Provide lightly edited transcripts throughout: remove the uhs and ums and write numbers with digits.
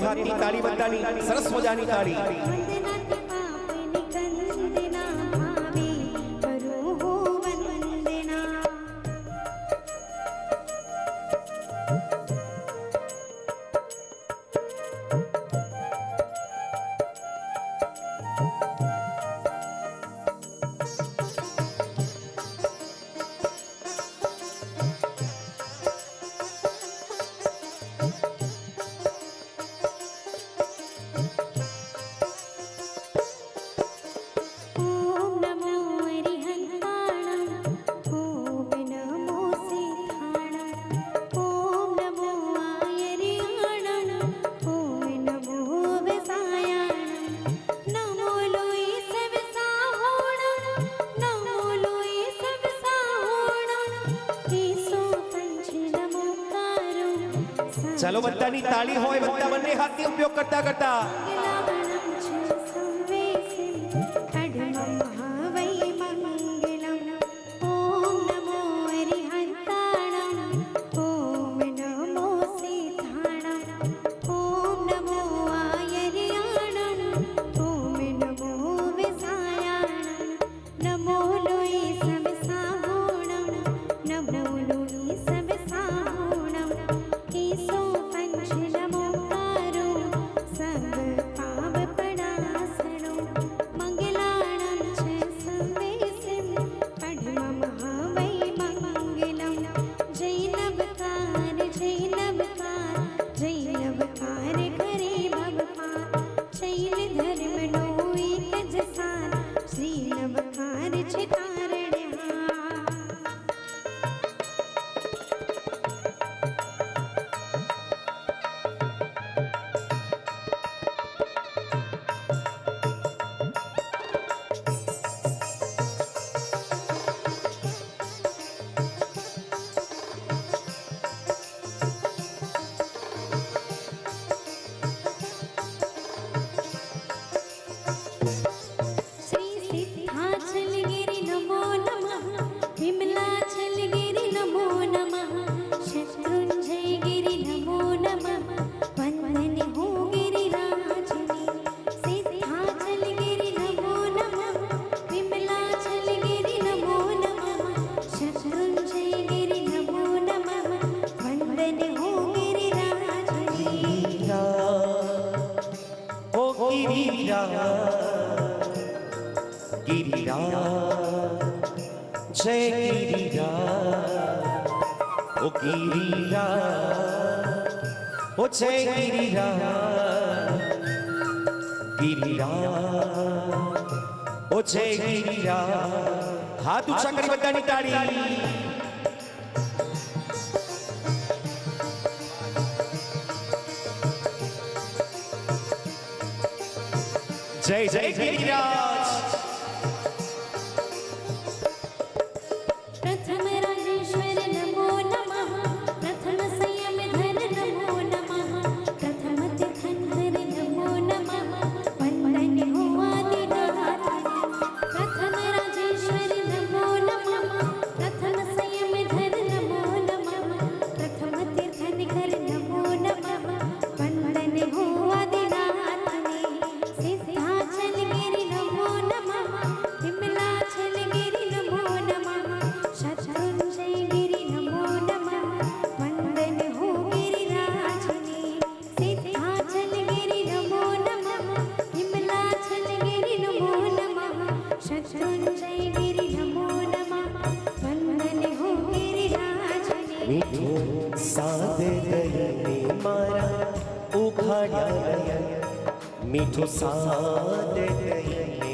हाथनी ताली बधानी सरस मजानी ताली। चलो बधानी ताली होय बधा बने हाथनी उपयोग करता करता जय गिरिराज, ओ गिरिराज, ओ जय गिरिराज, गिरिराज, ओ जय गिरिराज। हाथ ऊंचा करी बधानी ताली। जय जय गिरिराज। मीठो सादे गयने मारा उखाड़ा नयन, मीठो सादे गयने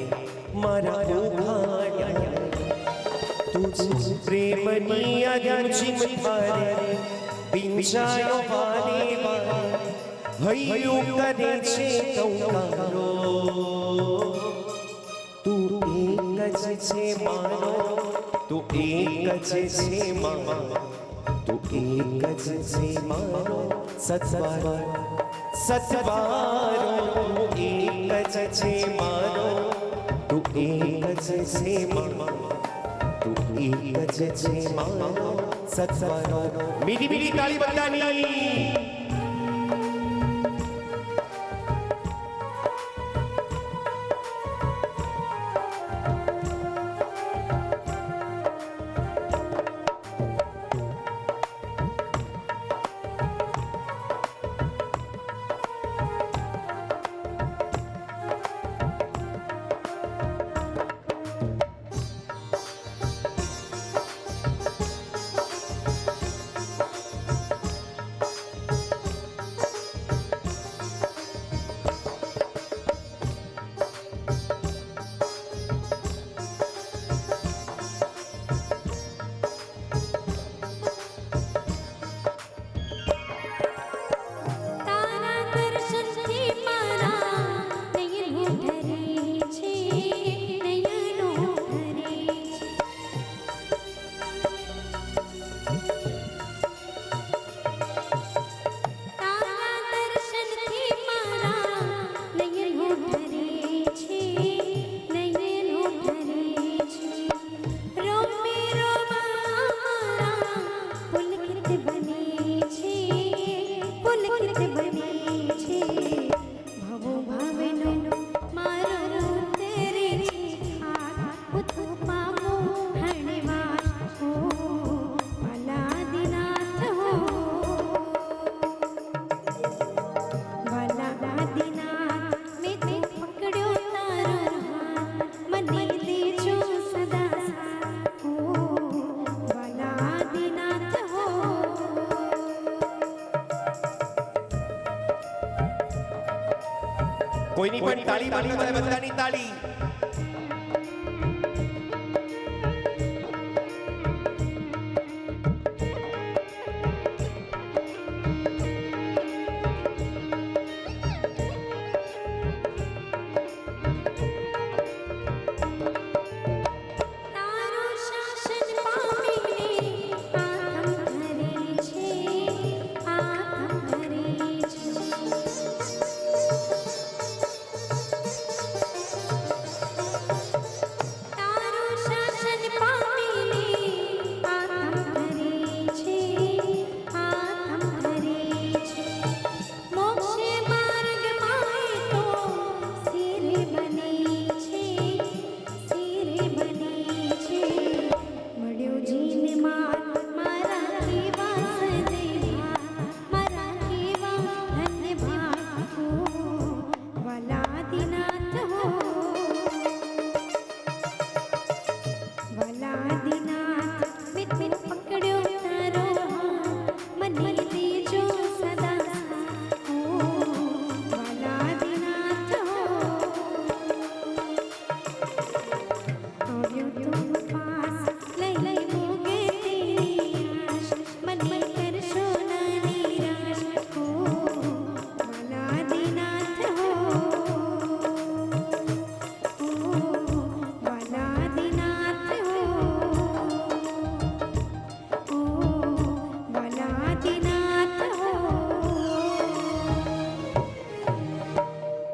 मारा उखाड़ा नयन। तुझ प्रेमनी अगमची मारे पिंजायो वाले वाले हयु करे छे तौकारो। तू एक ज छे मारो, तू एक ज छे मारो, तू एक ज छे मारो सतवारो सतवारो। तू एक ज छे मारो, तू एक ज छे मारो, तू एक ज छे मारो सतवारो। मीठी मीठी ताली बजानी। કોઈની પણ તાળી બંધ થાય, બધાની તાળી.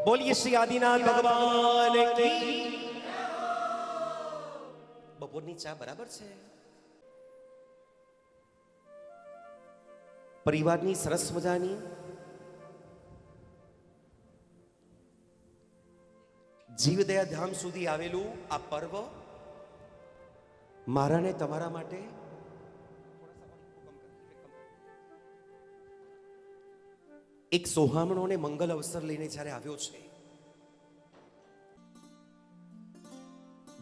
બોલીએ શ્રી આદિનાથ ભગવાન કી. બપોરની ચા બરાબર છે? પરિવારની સરસ મજાની જીવદયા ધામ સુધી આવેલું આ પર્વ મારા ને તમારા માટે એક સોહામણો અને મંગલ અવસર લઈને જ્યારે આવ્યો છે.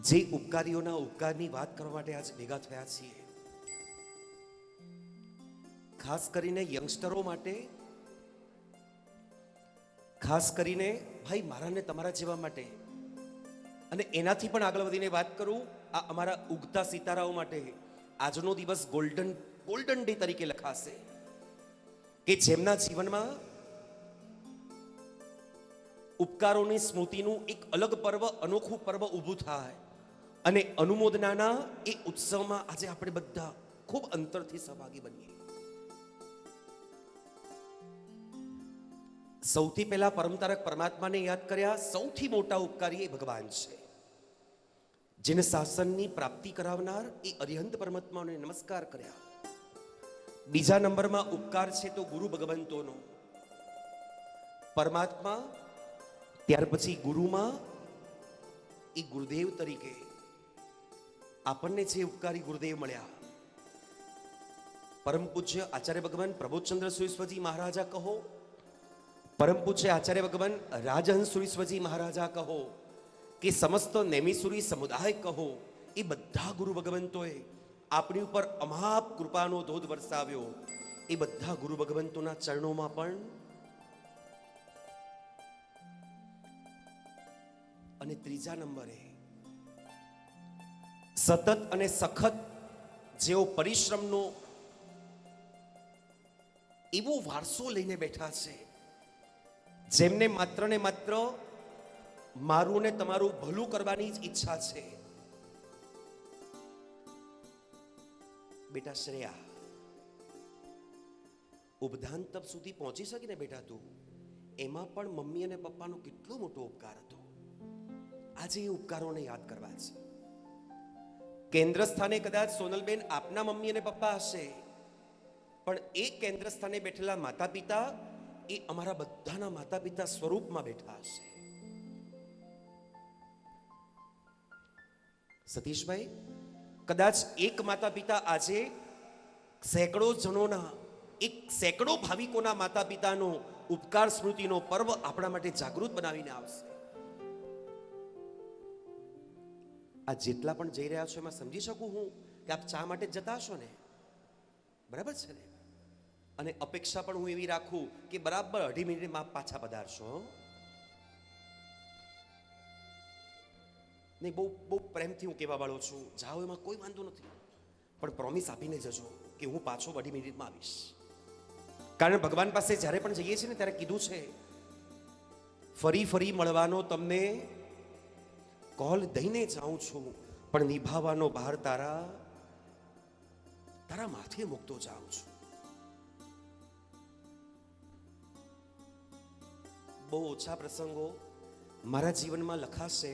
જે ઉપકારીઓના ઉપકારની વાત કરવા માટે આજ ભેગા થયા છીએ. ખાસ કરીને યંગસ્ટરો માટે, ખાસ કરીને ભાઈ મારા ને તમારા જેવા માટે, અને એનાથી પણ આગળ વધીને વાત કરું આ અમારા ઉગતા સિતારાઓ માટે આજનો દિવસ ગોલ્ડન ડે તરીકે લખાશે. કે જેમના જીવનમાં ઉપકારોની સ્મૃતિનું એક અલગ પર્વ, અનોખું પર્વ ઊભું થાય અને અનુમોદનાના એ ઉત્સવમાં આજે આપણે બધા ખૂબ અંતરથી સહભાગી બનીએ. સૌથી પહેલા પરમતારક પરમાત્માને યાદ કર્યા. સૌથી મોટા ઉપકારી એ ભગવાન છે. જેને શાસનની પ્રાપ્તિ કરાવનાર એ અરિહંત પરમાત્માને નમસ્કાર કર્યા. બીજા નંબરમાં ઉપકાર છે તો ગુરુ ભગવંતોનો. પરમાત્મા, ત્યાર પછી ગુરુમાં એ ગુરુદેવ તરીકે આપણને જે ઉપકારી ગુરુદેવ મળ્યા, પરમ પૂજ્ય આચાર્ય ભગવાન પ્રબોધચંદ્ર સુરીશ્વરજી મહારાજા કહો, પરમ પૂજ્ય આચાર્ય ભગવાન રાજહંસ સુરીશ્વરજી મહારાજા કહો કે સમસ્ત નેમિસુરી સમુદાય કહો, એ બધા ગુરુ ભગવંતોએ આપણી ઉપર અમાપ કૃપાનો ધોધ વરસાવ્યો. એ બધા ગુરુ ભગવંતોના ચરણોમાં પણ અને ત્રીજા નંબરે સતત અને સખત જેઓ પરિશ્રમનો એવો વારસો લઈને બેઠા છે, જેમને માત્ર ને માત્ર મારું ને તમારું ભલું કરવાની જ ઈચ્છા છે. બેટા શ્રેયા, ઉપધાન તપ સુધી પહોંચી શકીને બેટા તું, એમાં પણ મમ્મી અને પપ્પાનો કેટલો મોટો ઉપકાર હતો. આજે એ ઉપકારોને યાદ કરવા છે. કેન્દ્ર સ્થાને કદાચ સોનલબેન આપના મમ્મી અને પપ્પા હશે, પણ એ કેન્દ્ર સ્થાને બેઠેલા માતા પિતા એ અમારા બધાના માતા પિતા સ્વરૂપમાં બેઠા હશે. સતીશભાઈ, કદાચ એક માતા પિતા આજે સેંકડો જણોના, એક સેંકડો ભાવિકોના માતા પિતાનો ઉપકાર સ્મૃતિનો પર્વ આપણા માટે જાગૃત બનાવીને આવશે. આ જેટલા પણ જઈ રહ્યા છો એમાં સમજી શકું હું કે આપ ચા માટે જતા હશો ને? બરાબર છે ને? અને અપેક્ષા પણ હું એવી રાખું કે બરાબર 2.5 મિનિટમાં પાછા પધારશો. નહીં, બહુ બહુ પ્રેમથી હું કહેવા વાળો છું, જાઓ એમાં કોઈ વાંધો નથી, પણ પ્રોમિસ આપીને જજો કે હું પાછો 2 મિનિટમાં આવીશ. કારણ ભગવાન પાસે જ્યારે પણ જઈએ છીએ ને ત્યારે કીધું છે, ફરી ફરી મળવાનો તમને કોલ દઈને જાઉં છું, પણ નિભાવવાનો ભાર તારા માથે મૂકતો જાઉં છું. બહુ ઓછા પ્રસંગો મારા જીવનમાં લખાશે.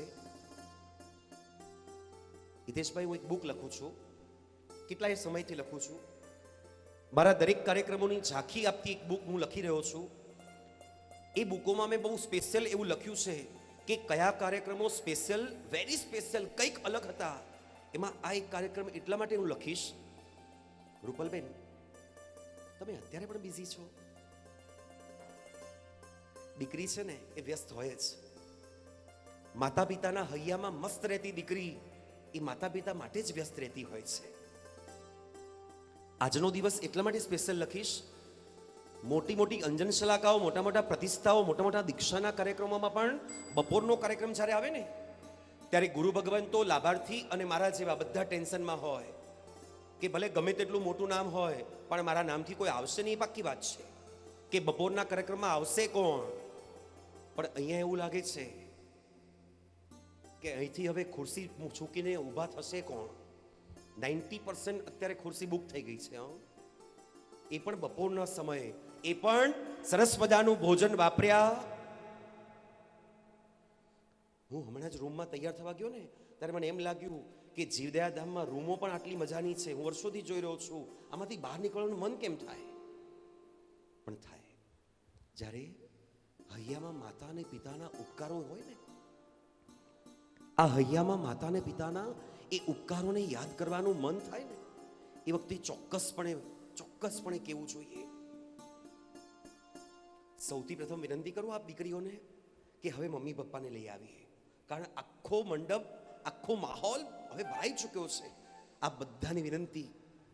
હિતેશભાઈ, હું એક બુક લખું છું, કેટલાય સમયથી લખું છું. મારા દરેક કાર્યક્રમોની ઝાંખી આપતી એક બુક હું લખી રહ્યો છું. એ બુકોમાં મેં બહુ સ્પેશિયલ એવું લખ્યું છે કે કયા કાર્યક્રમો સ્પેશિયલ, વેરી સ્પેશિયલ, કંઈક અલગ હતા. એમાં આ એક કાર્યક્રમ એટલા માટે હું લખીશ. રૂપલબેન, તમે અત્યારે પણ બિઝી છો? દીકરી છે ને એ વ્યસ્ત હોય જ. માતા પિતાના હૈયામાં મસ્ત રહેતી દીકરી એ માતા પિતા માટે જ વ્યસ્ત રહેતી હોય છે. આજનો દિવસ એટલા માટે સ્પેશિયલ લખીશ. મોટી મોટી અંજન શલાકાઓ, મોટા મોટા પ્રતિષ્ઠાઓ, મોટા મોટા દીક્ષાના કાર્યક્રમોમાં પણ બપોરનો કાર્યક્રમ જ્યારે આવે ને ત્યારે ગુરુ ભગવંતો, લાભાર્થી અને મારા જેવા બધા ટેન્શનમાં હોય કે ભલે ગમે તેટલું મોટું નામ હોય પણ મારા નામથી કોઈ આવશે નહીં. પાક્કી વાત છે કે બપોરના કાર્યક્રમમાં આવશે કોણ, પણ અહીંયા એવું લાગે છે કે અહીંથી હવે ખુરશી છૂકીને ઊભા થશે કોણ. 90% અત્યારે ખુરશી બુક થઈ ગઈ છે. એ પણ બપોરના સમયે, એ પણ સરસ મજાનું ભોજન વાપર્યા. હું હમણાં જ રૂમમાં તૈયાર થવા ગયો ને ત્યારે મને એમ લાગ્યું કે જીવદયા ધામમાં રૂમો પણ આટલી મજાની છે. હું વર્ષોથી જોઈ રહ્યો છું, આમાંથી બહાર નીકળવાનું મન કેમ થાય? પણ થાય જ્યારે હૈયામાં માતા અને પિતાના ઉપકારો હોય ને. આ હૈયામાં માતા અને પિતાના એ ઉપકારોને યાદ કરવાનું મન થાય ને એ વખતે ચોક્કસપણે કેવું જોઈએ. સૌથી પ્રથમ વિનંતી કરું આપ દીકરીઓને કે હવે મમ્મી પપ્પાને લઈ આવીએ, કારણ આખો મંડપ, આખો માહોલ હવે ભરાઈ ચૂક્યો છે. આ બધાની વિનંતી,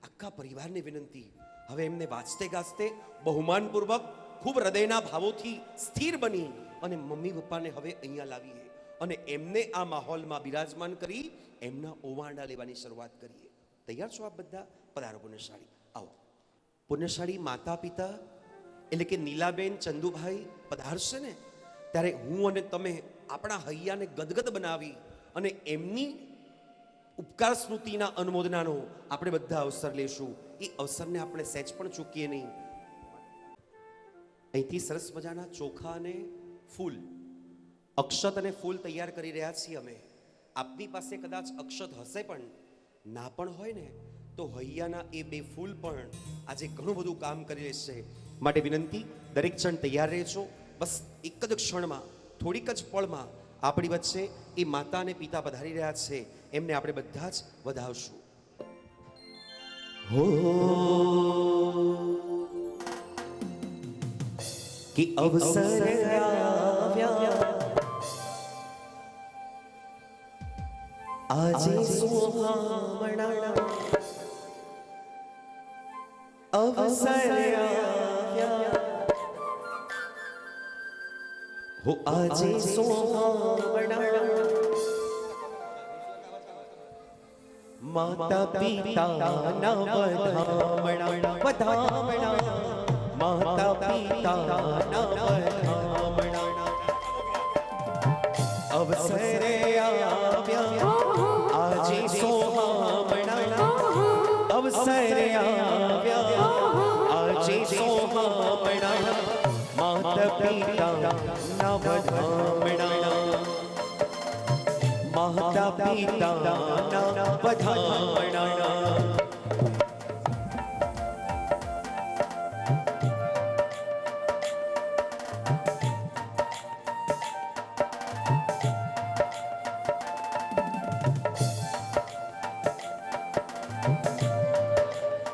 આખા પરિવારની વિનંતી, હવે એમને વાંચતે ગાજતે બહુમાનપૂર્વક ખૂબ હૃદયના ભાવોથી સ્થિર બની અને મમ્મી પપ્પાને હવે અહીંયા લાવીએ અને એમને આ માહોલમાં બિરાજમાન કરી એમના ઓવારણા લેવાની શરૂઆત કરીએ. તૈયાર છો આપ બધા? પધારો પુણ્યશાળી, આવો. પુણ્યશાળી માતા પિતા એટલે કે નીલાબેન, ચંદુભાઈ પધારશે ને ત્યારે હું અને તમે આપણા હૈયાને ગદગદ બનાવી અને એમની ઉપકાર સ્મૃતિના અનુમોદનાનો આપણે બધા અવસર લેશું. એ અવસરને આપણે સહેજ પણ ચૂકીએ નહીં. અહીંથી સરસ મજાના ચોખા અને ફૂલ, અક્ષત અને ફૂલ તૈયાર કરી રહ્યા છીએ અમે. આપની પાસે કદાચ અક્ષત હશે પણ ના પણ હોય ને તો હૈયાના એ 2 ફૂલ પણ આજે ઘણું બધું કામ કરી લેશે. માટે વિનંતી, દરેક જણ તૈયાર રહેજો. બસ એક જ ક્ષણમાં, થોડીક જ પળમાં આપણી વચ્ચે એ માતા અને પિતા પધારી રહ્યા છે, એમને આપણે બધા જ વધાવશું. હો કે અવસર આવ્યા આજે સુહામણા, અવસર આવ્યા હો આજે સુહામણા. માતા પિતાના વધામણા, વધામણા, માતા પિતાના વધામણા. અવસરે આવ્યા આજે સોહામણા, અવસરે આવ્યા આજે સોહામણા. માતા પિતાના વધામણા, માતા પિતાના વધામણા.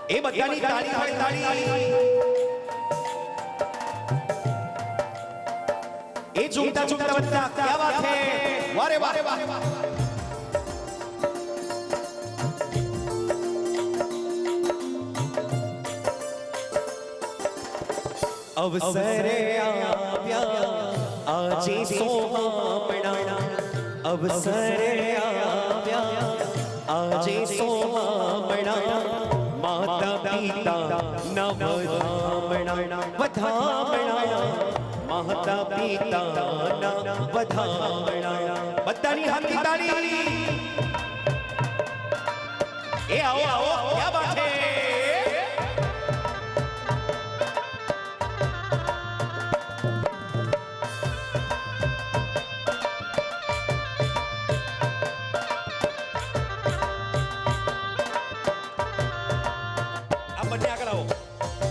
એ બધાની તાળી હોય, તાળી. એ ઝૂમતા ઝૂમતા બધા ક્યા વાત હે, વારે વારે વારે. અવસરે આવ્યા આજે સોહામણા, અવસરે આવ્યા આજે સોહામણા માતા પિતા નવધામણા વધામણા માતા પિતા વધામણા બધાની હાથની તાળી એ આવો આવો ક્યાં બાત છે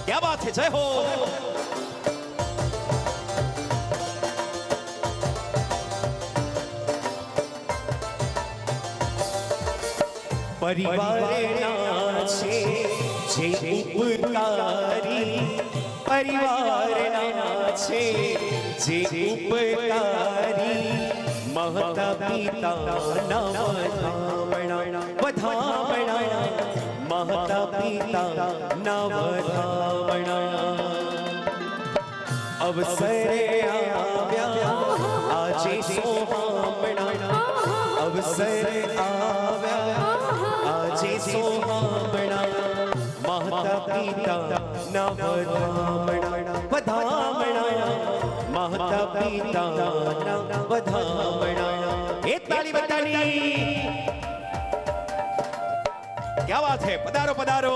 क्या बात है जय हो परिवारे ना छे जे उपकारी परिवारे ना छे जे उपकारी महता पिता नवधामણા વધામણા महता पिता नवधामણા अवसरे આવ્યા આજે સોહામણા अवसरे આવ્યા આજે સોહામણા महता पिता नवधामણા વધામણા महता पिता વધામણા એ તાળી બધાની क्या बात है पधारो पधारो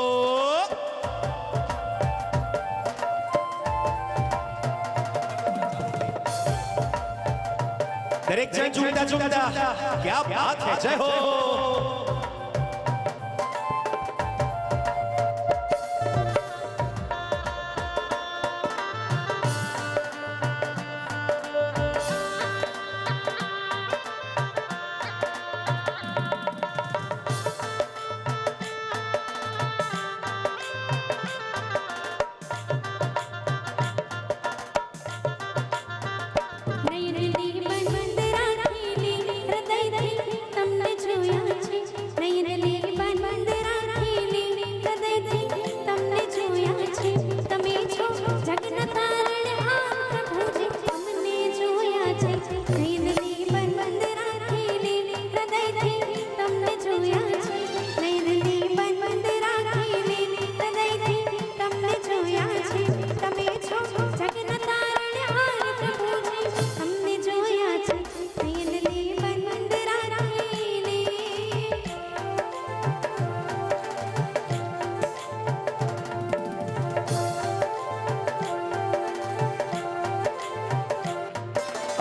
दरेक जन झूमता झूमता क्या बात है जय हो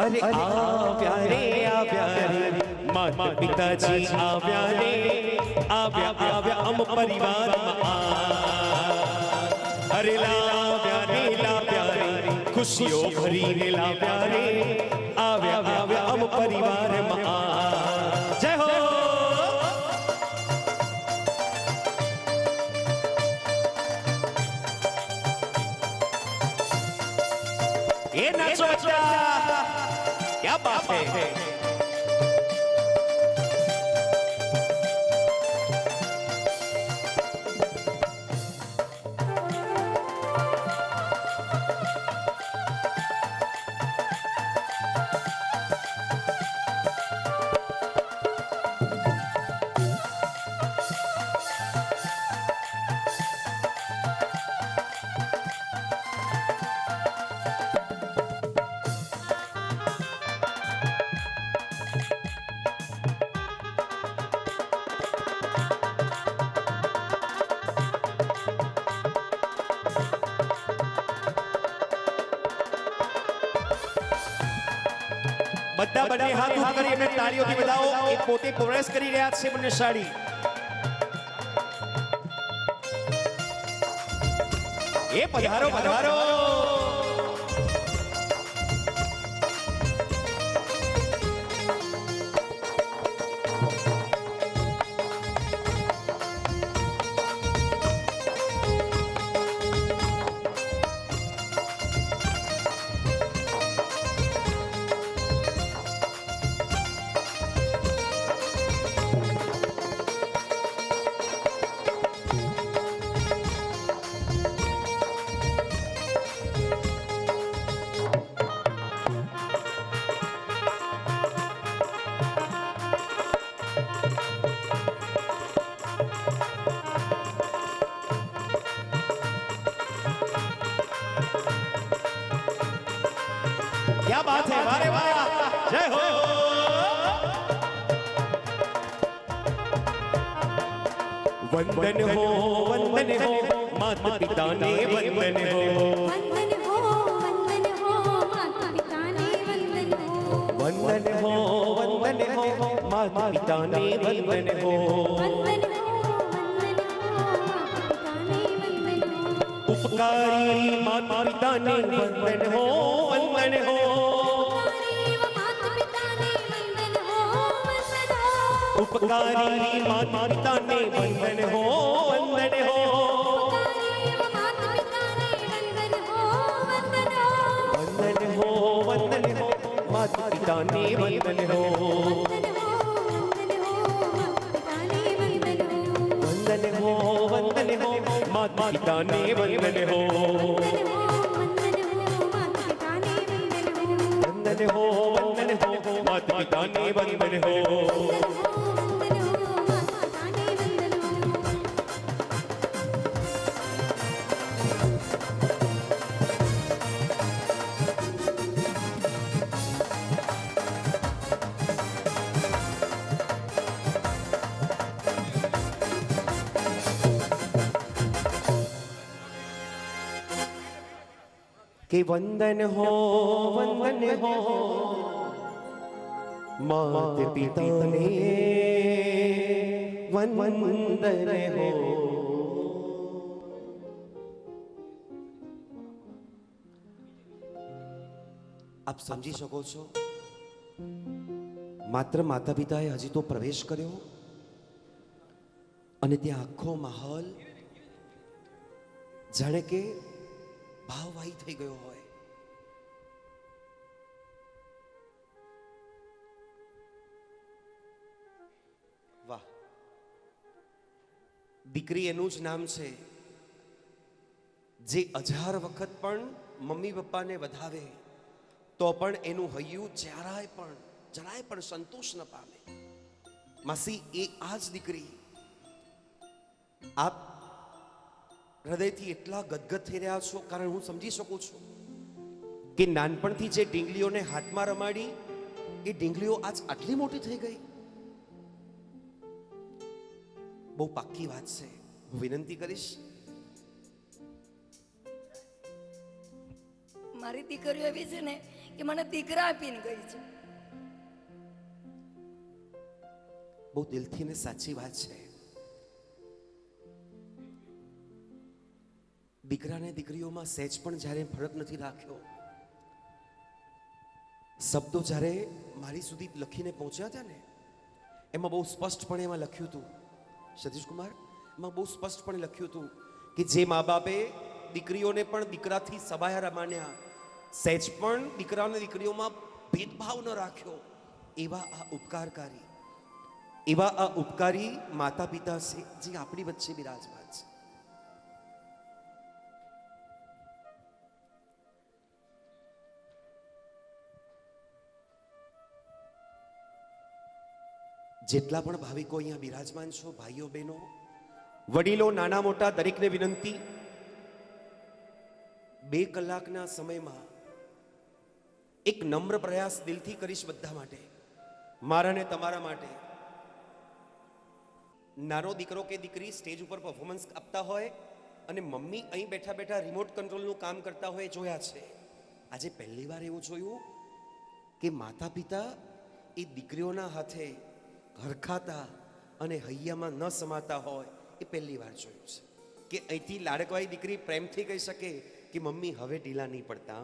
अरे આવ્યા રે માતા પિતાજી આવ્યા રે આવ્યા અમ પરિવારમાં અરે લાવ્યા રે ખુશીઓ ભરીને લાવ્યા રે આવ્યા અમ પરિવારમાં જય હો એ નાચો બચ્ચા क्या बात है બધા બંને હાથ ઊંચા કરી એમને તાળીઓથી વધાવો એ પોતે પ્રવેશ કરી રહ્યા છે બંને સાડી એ પધારો પધારો જય હો. વંદન હો માતા પિતાને વંદન હો. વંદન હો માતા પિતાને વંદન હો. વંદન હો માતા પિતાને વંદન હો. વંદન હો માતા પિતાને વંદન હો. ઉપકારી માતા પિતાને વંદન હો. વંદન હો ઉપકારી માતા પિતાને વંદન હો. ઉપકારી માતા પિતાને વંદન હો. વંદન હો વંદન હો માતા પિતાને વંદન હો. વંદન હો માતા પિતાને વંદન હો. વંદન હો માતા પિતાને વંદન હો. કે વંદન હો માત પિતાને વંદન હો. આપ સમજી શકો છો, માત્ર માતા પિતાએ હજી તો પ્રવેશ કર્યો અને ત્યાં આખો માહોલ જાણે કે ભાવવાહી થઈ ગયો હોય. વાહ, દીકરી એનું જ નામ છે જે 1000 વખત પણ મમ્મી પપ્પાને વધાવે તો પણ એનું હૈયું જરાય પણ સંતોષ ન પામે. માસી, એ આ જ દીકરી આપ હૃદયથી એટલા ગદગદ થઈ રહ્યા છો, કારણ હું સમજી શકું છું કે નાનપણથી જે ઢીંગલીઓને હાથમાં રમાડી એ ઢીંગલીઓ આજ આટલી મોટી થઈ ગઈ. બહુ પાક્કી વાત છે. હું વિનંતી કરીશ, મારી દીકરીઓ એવી છે ને કે મને દીકરા આપીને ગઈ છે. બહુ દિલથી ને સાચી વાત છે. દીકરાને દીકરીઓમાં સહેજ પણ જ્યારે ફરક નથી રાખ્યો. શબ્દો જ્યારે મારી સુધી લખીને પહોંચ્યા હતા ને, એમાં બહુ સ્પષ્ટપણે એમાં લખ્યું હતું, સતીશકુમાર, એમાં બહુ સ્પષ્ટપણે લખ્યું હતું કે જે મા બાપે દીકરીઓને પણ દીકરાથી સબાયા માન્યા, સહેજ પણ દીકરાને દીકરીઓમાં ભેદભાવ ન રાખ્યો, એવા આ ઉપકારી માતા પિતા છે જે આપણી વચ્ચે બિરાજમાન છે. જેટલા પણ ભાવિકો અહીંયા બિરાજમાન છો, ભાઈઓ બહેનો, વડીલો, નાના મોટા, દરેકને વિનંતી, 2 કલાકના સમયમાં એક નમ્ર પ્રયાસ દિલથી કરીશ બધા માટે, મારા ને તમારા માટે. નાનો દીકરો કે દીકરી સ્ટેજ ઉપર પરફોર્મન્સ આપતા હોય અને મમ્મી અહીં બેઠા બેઠા રિમોટ કંટ્રોલનું કામ કરતા હોય જોયા છે. આજે પહેલી વાર એવું જોયું કે માતા પિતા એ દીકરીઓના હાથે હરખાતા અને હૈયામાં ન સમાતા હોય એ પહેલી વાર જોયું છે. કે અહીંથી લાડકવાઈ દીકરી પ્રેમથી કહી શકે કે મમ્મી હવે ઢીલા નહીં પડતા,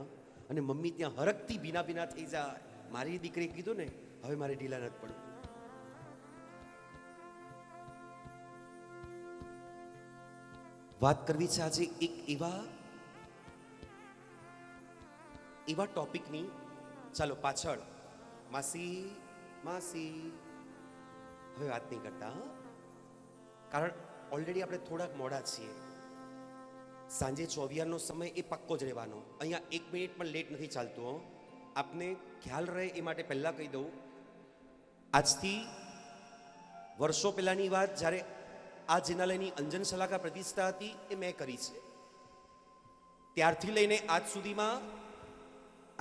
અને મમ્મી ત્યાં હરખથી ભીના થઈ જાય. મારી દીકરી કીધું ને, હવે મારે ઢીલા નથી પડવું. વાત કરવી છે આજે એક એવા ટોપિકની. ચાલો પાછળ માસી હવે વાત નહીં કરતા, કારણ ઓલરેડી આપણે થોડાક મોડા છીએ. સાંજે 24 સમય એ પક્કો જ રહેવાનો. અહીંયા 1 મિનિટ પણ લેટ નથી ચાલતો. આપને ખ્યાલ રહે એ માટે પહેલા કહી દઉં, આજથી વર્ષો પહેલાની વાત, જ્યારે આ જિનાલયની અંજન શલાકા પ્રતિષ્ઠા હતી, એ મેં કરી છે. ત્યારથી લઈને આજ સુધીમાં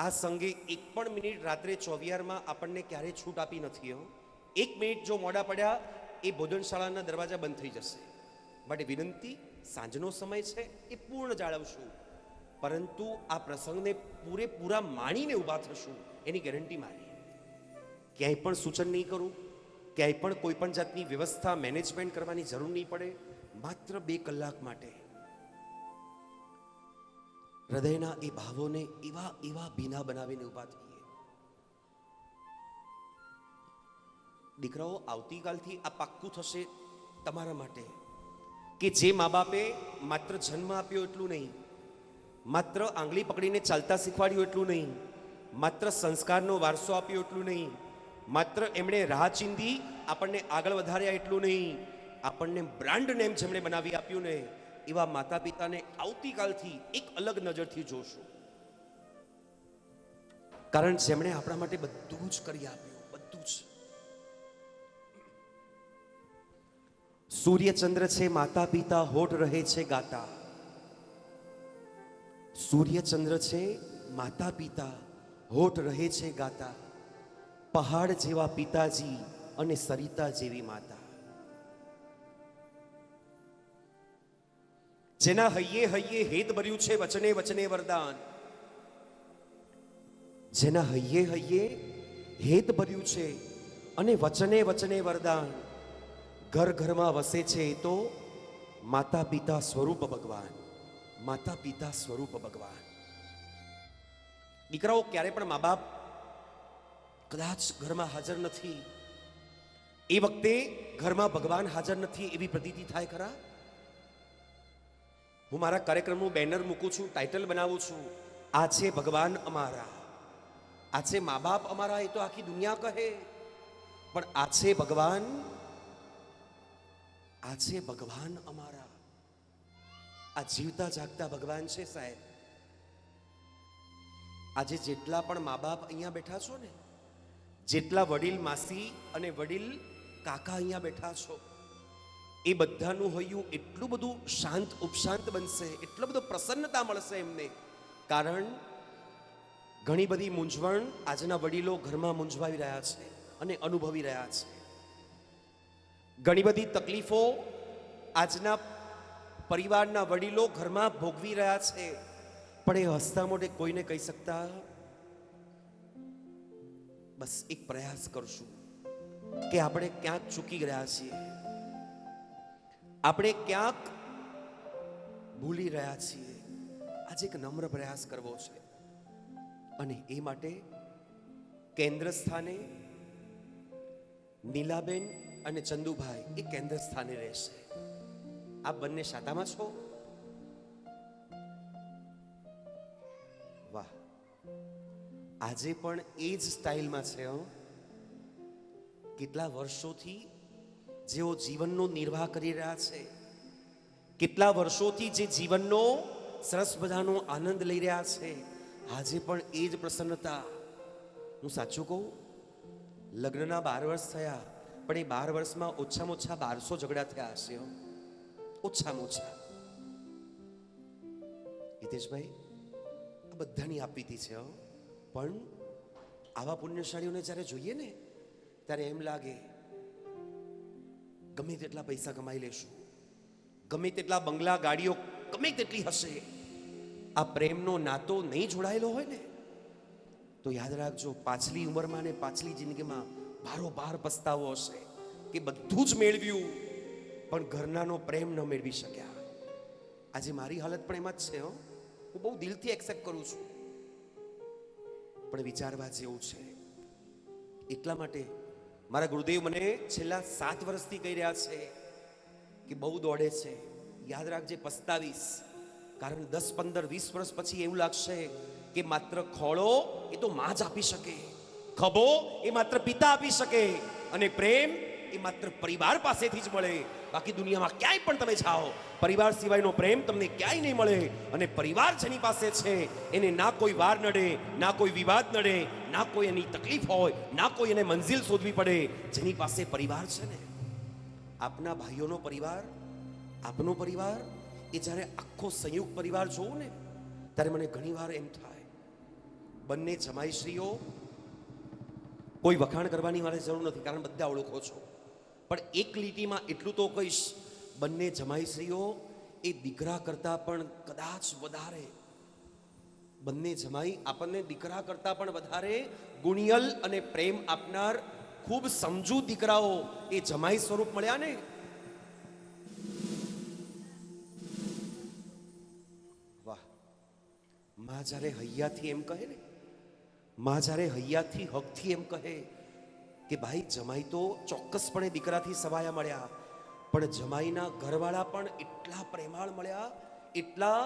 આ સંઘે એક પણ મિનિટ રાત્રે 24 આપણને ક્યારે છૂટ આપી નથી હો. 1 મિનિટ જો મોડા પડ્યા એ ભોજનશાળાના દરવાજા બંધ થઈ જશે. માટે વિનંતી, સાંજનો સમય છે એ પૂર્ણ જાળવશું, પરંતુ આ પ્રસંગને પૂરેપૂરા માણીને ઊભા થશું એની ગેરંટી મારી. ક્યાંય પણ સૂચન નહીં કરું, ક્યાંય પણ કોઈ પણ જાતની વ્યવસ્થા મેનેજમેન્ટ કરવાની જરૂર નહીં પડે. માત્ર 2 કલાક માટે હૃદયના એ ભાવોને એવા એવા ભીના બનાવીને ઊભા થઈએ. દીકરાઓ, આવતીકાલથી આ પાક્કું થશે તમારા માટે કે જે મા બાપે માત્ર જન્મ આપ્યો એટલું નહીં, માત્ર આંગળી પકડીને ચાલતા શીખવાડ્યું એટલું નહીં, માત્ર સંસ્કારનો વારસો આપ્યો એટલું નહીં, માત્ર એમણે રાહ ચીંધી આપણને આગળ વધાર્યા એટલું નહીં, આપણને બ્રાન્ડ નેમ જેમણે બનાવી આપ્યું ને, એવા માતા પિતાને આવતીકાલથી એક અલગ નજરથી જોશું. કારણ જેમણે આપણા માટે બધું જ કરી આપ્યું, બધું જ. સૂર્યચંદ્ર છે માતા પિતા, હોઠ રહે છે ગાતા. સૂર્યચંદ્ર છે માતા પિતા, હોઠ રહે છે ગાતા. પહાડ જેવા પિતાજી અને સરિતા જેવી માતા. જેના હૈયે હૈયે હેત ભર્યું છે વચને વચને વરદાન. જેના હૈયે હૈયે હેત ભર્યું છે અને વચને વચને વરદાન. ઘર ઘરમાં વસે છે એ તો માતા પિતા સ્વરૂપ ભગવાન, માતા પિતા સ્વરૂપ ભગવાન. દીકરાઓ, ક્યારે પણ મા બાપ કદાચ ઘરમાં હાજર નથી, એ વખતે ઘરમાં ભગવાન હાજર નથી એવી પ્રતીતિ થાય ખરા? હું મારા કાર્યક્રમનું બેનર મૂકું છું, ટાઇટલ બનાવું છું, આ છે ભગવાન અમારા. આ છે મા બાપ અમારા, એ તો આખી દુનિયા કહે, પણ આ છે ભગવાન, આ છે ભગવાન અમારા. આ જીવતા જાગતા ભગવાન છે સાહેબ. આજે જેટલા પણ મા બાપ અહીંયા બેઠા છો ને, જેટલા વડીલ માસી અને વડીલ કાકા અહીંયા બેઠા છો, એ બધાનું હૈયું એટલું બધું શાંત ઉપશાંત બનશે, એટલો બધો પ્રસન્નતા મળશે એમને. કારણ ઘણી બધી મૂંઝવણ આજના વડીલો ઘરમાં મૂંઝવાઈ રહ્યા છે અને અનુભવી રહ્યા છે. ઘણી બધી તકલીફો આજના પરિવારના વડીલો ઘરમાં ભોગવી રહ્યા છે, પણ એ હસતા મોઢે કોઈને કહી શકતા. બસ એક પ્રયાસ કરશું કે આપણે ક્યાંક ચૂકી રહ્યા છીએ, આપણે ક્યાંક ભૂલી રહ્યા છીએ. આજે એક નમ્ર પ્રયાસ કરવો છે અને એ માટે કેન્દ્ર સ્થાને નીલાબેન અને ચંદુભાઈ એ કેન્દ્ર સ્થાને રહેશે. આપ બંને શાતામાં છો? વાહ, આજે પણ એ જ સ્ટાઇલમાં છે. કેટલા વર્ષોથી જેઓ જીવનનો નિર્વાહ કરી રહ્યા છે, કેટલા વર્ષોથી જે જીવનનો સરસ મજાનો આનંદ લઈ રહ્યા છે, આજે પણ એ જ પ્રસન્નતા. હું સાચું કહું, લગ્નના 12 વર્ષ થયા, પણ એ 12 વર્ષમાં ઓછામાં ઓછા 1200 ઝઘડા થયા હશે, ઓછામાં ઓછા. હિતેશભાઈ, આ બધાની આપવીતી છે, પણ આવા પુણ્યશાળીઓને જ્યારે જોઈએ ને, ત્યારે એમ લાગે ગમે તેટલા પૈસા કમાઈ લેશું, ગમે તેટલા બંગલા ગાડીઓ ગમે તેટલી હશે, આ પ્રેમનો નાતો નહીં જોડાયેલો હોય ને, તો યાદ રાખજો, પાછલી ઉંમરમાં ને પાછલી જિંદગીમાં ભારોભાર પસ્તાવો હશે કે બધું જ મેળવ્યું પણ ઘરનાનો પ્રેમ ન મેળવી શક્યા. આજે મારી હાલત પણ એમાં જ છે. હું બહુ દિલથી એક્સેપ્ટ કરું છું, પણ વિચારવા જેવું છે. એટલા માટે મારા ગુરુદેવ મને છેલ્લા 7 વર્ષથી કહી રહ્યા છે કે બહુ દોડે છે, યાદ રાખજે, પસ્તાવીશ. કારણ 10, 15, 20 વર્ષ પછી એવું લાગશે કે માત્ર ખોળો એ તો માં જ આપી શકે, ખભો એ માત્ર પિતા આપી શકે, અને પ્રેમ એ માત્ર પરિવાર પાસેથી જ મળે. બાકી દુનિયામાં ક્યાંય પણ તમે જાઓ, પરિવાર સિવાયનો પ્રેમ તમને ક્યાંય નહીં મળે. અને પરિવાર જેની પાસે છે એને ના કોઈ વાર નડે, ના કોઈ વિવાદ નડે, ના કોઈ એની તકલીફ હોય, ના કોઈ એને મંજિલ શોધવી પડે. જેની પાસે પરિવાર છે ને, આપના ભાઈઓનો પરિવાર, આપનો પરિવાર, એ જ્યારે આખો સંયુક્ત પરિવાર જોઉં ને, ત્યારે મને ઘણીવાર એમ થાય બંને જમાઈશ્રીઓ, કોઈ વખાણ કરવાની મારે જરૂર નથી કારણ બધા ઓળખો છો, પણ એક લીટીમાં એટલું તો કહીશ, બંને જમાઈશ્રીઓ એ દીકરા કરતાં પણ કદાચ વધારે, બંને જમાઈ આપણને દીકરા કરતાં પણ વધારે ગુણિયલ અને પ્રેમ આપનાર ખૂબ સમજુ દીકરાઓ એ જમાઈ સ્વરૂપ મળ્યા ને. વાહ, માં જ્યારે હૈયાથી એમ કહે ને, માં જ્યારે હૈયાથી હકથી એમ કહે કે ભાઈ જમાઈ તો ચોક્કસપણે દીકરાથી સવાયા મળ્યા, પણ જમાઈના ઘરવાળા પણ એટલા પ્રેમાળ મળ્યા, એટલા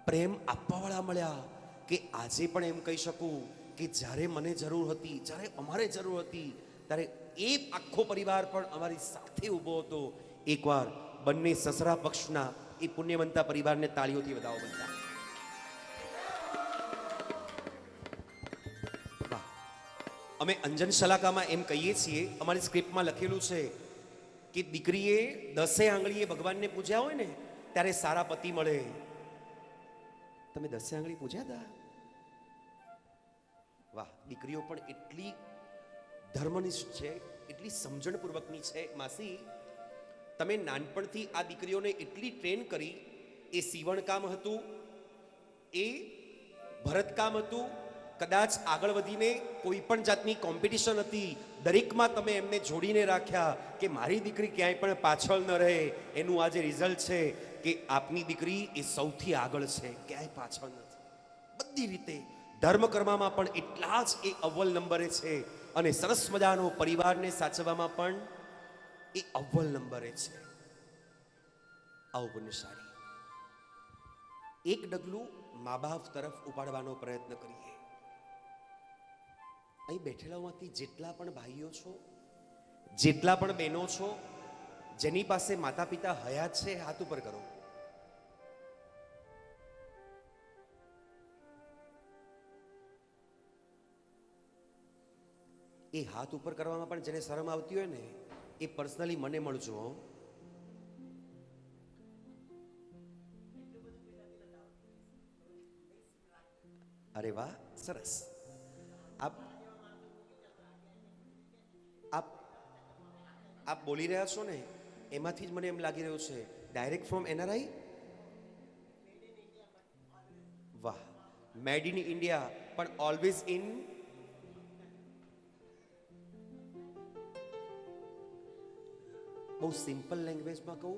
પ્રેમ આપવાવાળા મળ્યા કે આજે પણ એમ કહી શકું કે જ્યારે મને જરૂર હતી, જ્યારે અમારે જરૂર હતી, ત્યારે એ આખો પરિવાર પણ અમારી સાથે ઊભો હતો. એકવાર બંને સસરા પક્ષના એ પુણ્યવંતા પરિવારને તાળીઓથી વધાવો બધા. વાહ. અમે અંજન શલાકામાં એમ કહીએ છીએ, અમારી સ્ક્રિપ્ટમાં લખેલું છે કે દીકરીએ 10 આંગળીએ ભગવાનને પૂજ્યા હોય ને ત્યારે સારા પતિ મળે. તમે 10 આંગળી પૂજ્યા હતા? વાહ. દીકરીઓ પણ એટલી ધર્મનિષ્ઠ છે, એટલી સમજણપૂર્વકની છે. માસી, તમે નાનપણથી આ દીકરીઓને એટલી ટ્રેન કરી, એ સીવણ કામ હતું, એ ભરતકામ હતું, કદાચ આગળ વધીને કોઈ પણ જાતની કોમ્પિટિશન હતી, દરેકમાં તમે એમને જોડીને રાખ્યા કે મારી દીકરી ક્યાંય પણ પાછળ ન રહે. એનું આજે રિઝલ્ટ છે કે આપની દીકરી એ સૌથી આગળ છે, ક્યાંય પાછળ નથી. બધી રીતે ધર્મ કર્મમાં પણ એટલા જ એ અવ્વલ નંબરે છે, અને સરસ મજાનો પરિવારને સાચવવામાં પણ એ અવ્વલ નંબરે છે. આવો પુણ્યશાળી. એક ડગલું મા બાપ તરફ ઉપાડવાનો પ્રયત્ન કરીએ. અહીં બેઠેલામાંથી જેટલા પણ ભાઈઓ છો, જેટલા પણ બહેનો છો, જેની પાસે માતા પિતા હયાત છે, હાથ ઉપર કરો. એ હાથ ઉપર કરવામાં પણ જેને શરમ આવતી હોય ને એ પર્સનલી મને મળજો. અરે વાહ, સરસ. આપ આપ આપ બોલી રહ્યા છો ને એમાંથી જ મને એમ લાગી રહ્યું છે ડાયરેક્ટ ફ્રોમ એનઆરઆઈ. વાહ. મેડ ઇન ઇન્ડિયા પણ ઓલવેઝ ઇન. બહુ સિમ્પલ લેંગ્વેજમાં કહું,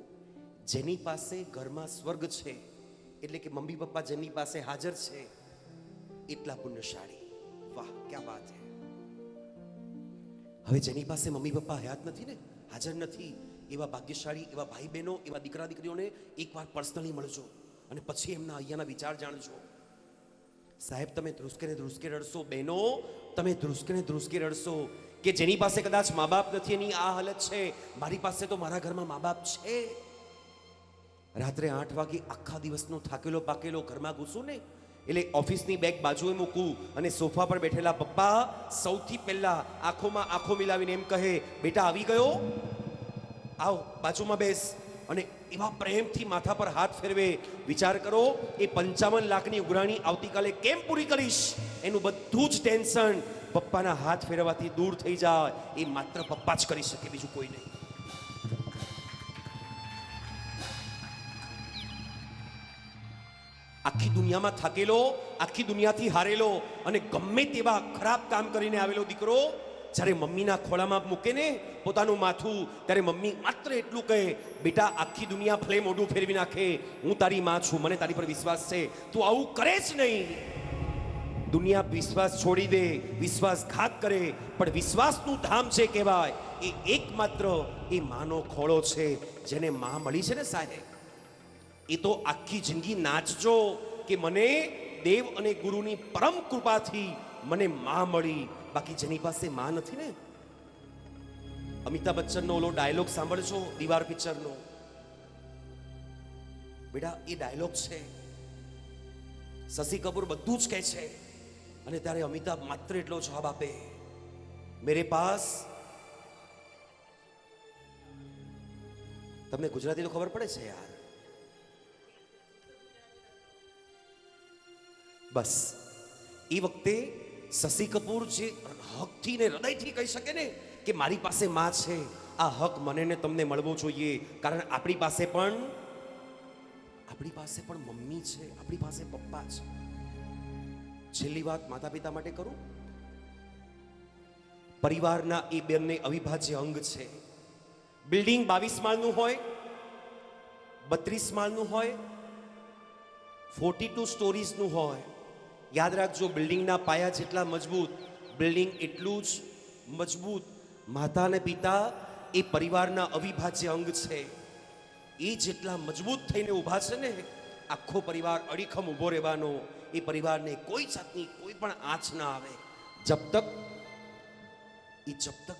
જેની પાસે ઘરમાં સ્વર્ગ છે, એટલે કે મમ્મી પપ્પા જેની પાસે હાજર છે, એટલા પુણ્યશાળી. વાહ, ક્યા વાત છે. હવે જેની પાસે મમ્મી પપ્પા હયાત નથી ને, હાજર નથી, એવા ભાગ્યશાળી, એવા ભાઈ બહેનો, એવા દીકરા દીકરીઓને એકવાર પર્સનલી મળજો અને પછી એમના અહીંયાના વિચાર જાણજો. સાહેબ, તમે ધ્રુસકે ને ધ્રુસકે રડશો, બહેનો તમે ધ્રુસકે ને ધ્રુસકે રડશો કે જેની પાસે કદાચ મા બાપ નથી એની આ હાલત છે. મારી પાસે તો મારા ઘરમાં મા બાપ છે. રાત્રે 8 વાગે આખા દિવસનો થાકેલો પાકેલો ઘરમાં ઘૂસું ને, એટલે ઓફિસની બેગ બાજુએ મૂકું અને સોફા પર બેઠેલા પપ્પા સૌથી પહેલા આંખોમાં આંખો મિલાવીને એમ કહે, બેટા આવી ગયો, આવ બાજુમાં બેસ, અને એવા પ્રેમથી માથા પર હાથ ફેરવે. વિચાર કરો, એ 55 લાખની ઉઘરાણી આવતીકાલે કેમ પૂરી કરીશ, એનું બધું જ ટેન્શન પપ્પાના હાથ ફેરવાથી દૂર થઈ જાય. એ માત્ર પપ્પા જ કરી શકે, બીજું કોઈ નહીં. આખી દુનિયામાં થાકેલો, આખી દુનિયાથી હારેલો અને ગમે તેવા ખરાબ કામ કરીને આવેલો દીકરો જ્યારે મમ્મીના ખોળામાં મૂકે ને પોતાનું માથું, ત્યારે મમ્મી માત્ર એટલું કહે, બેટા આખી દુનિયા ફ્લે મોઢું ફેરવી નાખે, હું તારી માં છું, મને તારી પર વિશ્વાસ છે, તું આવું કરે જ નહીં. દુનિયા વિશ્વાસ છોડી દે, વિશ્વાસઘાત કરે, પણ વિશ્વાસનું ધામ છે કહેવાય એ એકમાત્ર એ માનો ખોળો છે. જેને માં મળી છે ને સાહેબ, એ તો આખી જિંદગી નાચજો કે મને દેવ અને ગુરુની પરમ કૃપાથી મને માં મળી. બાકી જેની પાસે માં નથી ને, અમિતાભ બચ્ચનનો ઓલો ડાયલોગ સાંભળજો દીવાર પિક્ચરનો. બેટા એ ડાયલોગ છે, શશી કપૂર બધું જ કહે છે અને ત્યારે અમિતાભ માત્ર એટલો જવાબ આપે, મેરે પાસ. તમને ગુજરાતી તો ખબર પડે છે યાર. બસ એ વખતે શશી કપૂર જે હકથી ને હૃદયથી કહી શકે ને કે મારી પાસે માં છે, આ હક મને ને તમને મળવો જોઈએ, કારણ આપણી પાસે પણ મમ્મી છે, આપણી પાસે પપ્પા છે. છેલ્લી વાત માતા પિતા માટે કરું. પરિવારના એ બંને અવિભાજ્ય અંગ છે. બિલ્ડિંગ 22 માળનું હોય, 32 માળનું હોય, 42 સ્ટોરીઝનું હોય, યાદ રાખજો, બિલ્ડિંગના પાયા જેટલા મજબૂત, બિલ્ડિંગ એટલું જ મજબૂત. માતા અને પિતા એ પરિવારના અવિભાજ્ય અંગ છે. એ જેટલા મજબૂત થઈને ઊભા છે ને, આખો પરિવાર અડીખમ ઊભો રહેવાનો. એ પરિવારને કોઈ જાતની કોઈ પણ આંચ ના આવે. જબ તક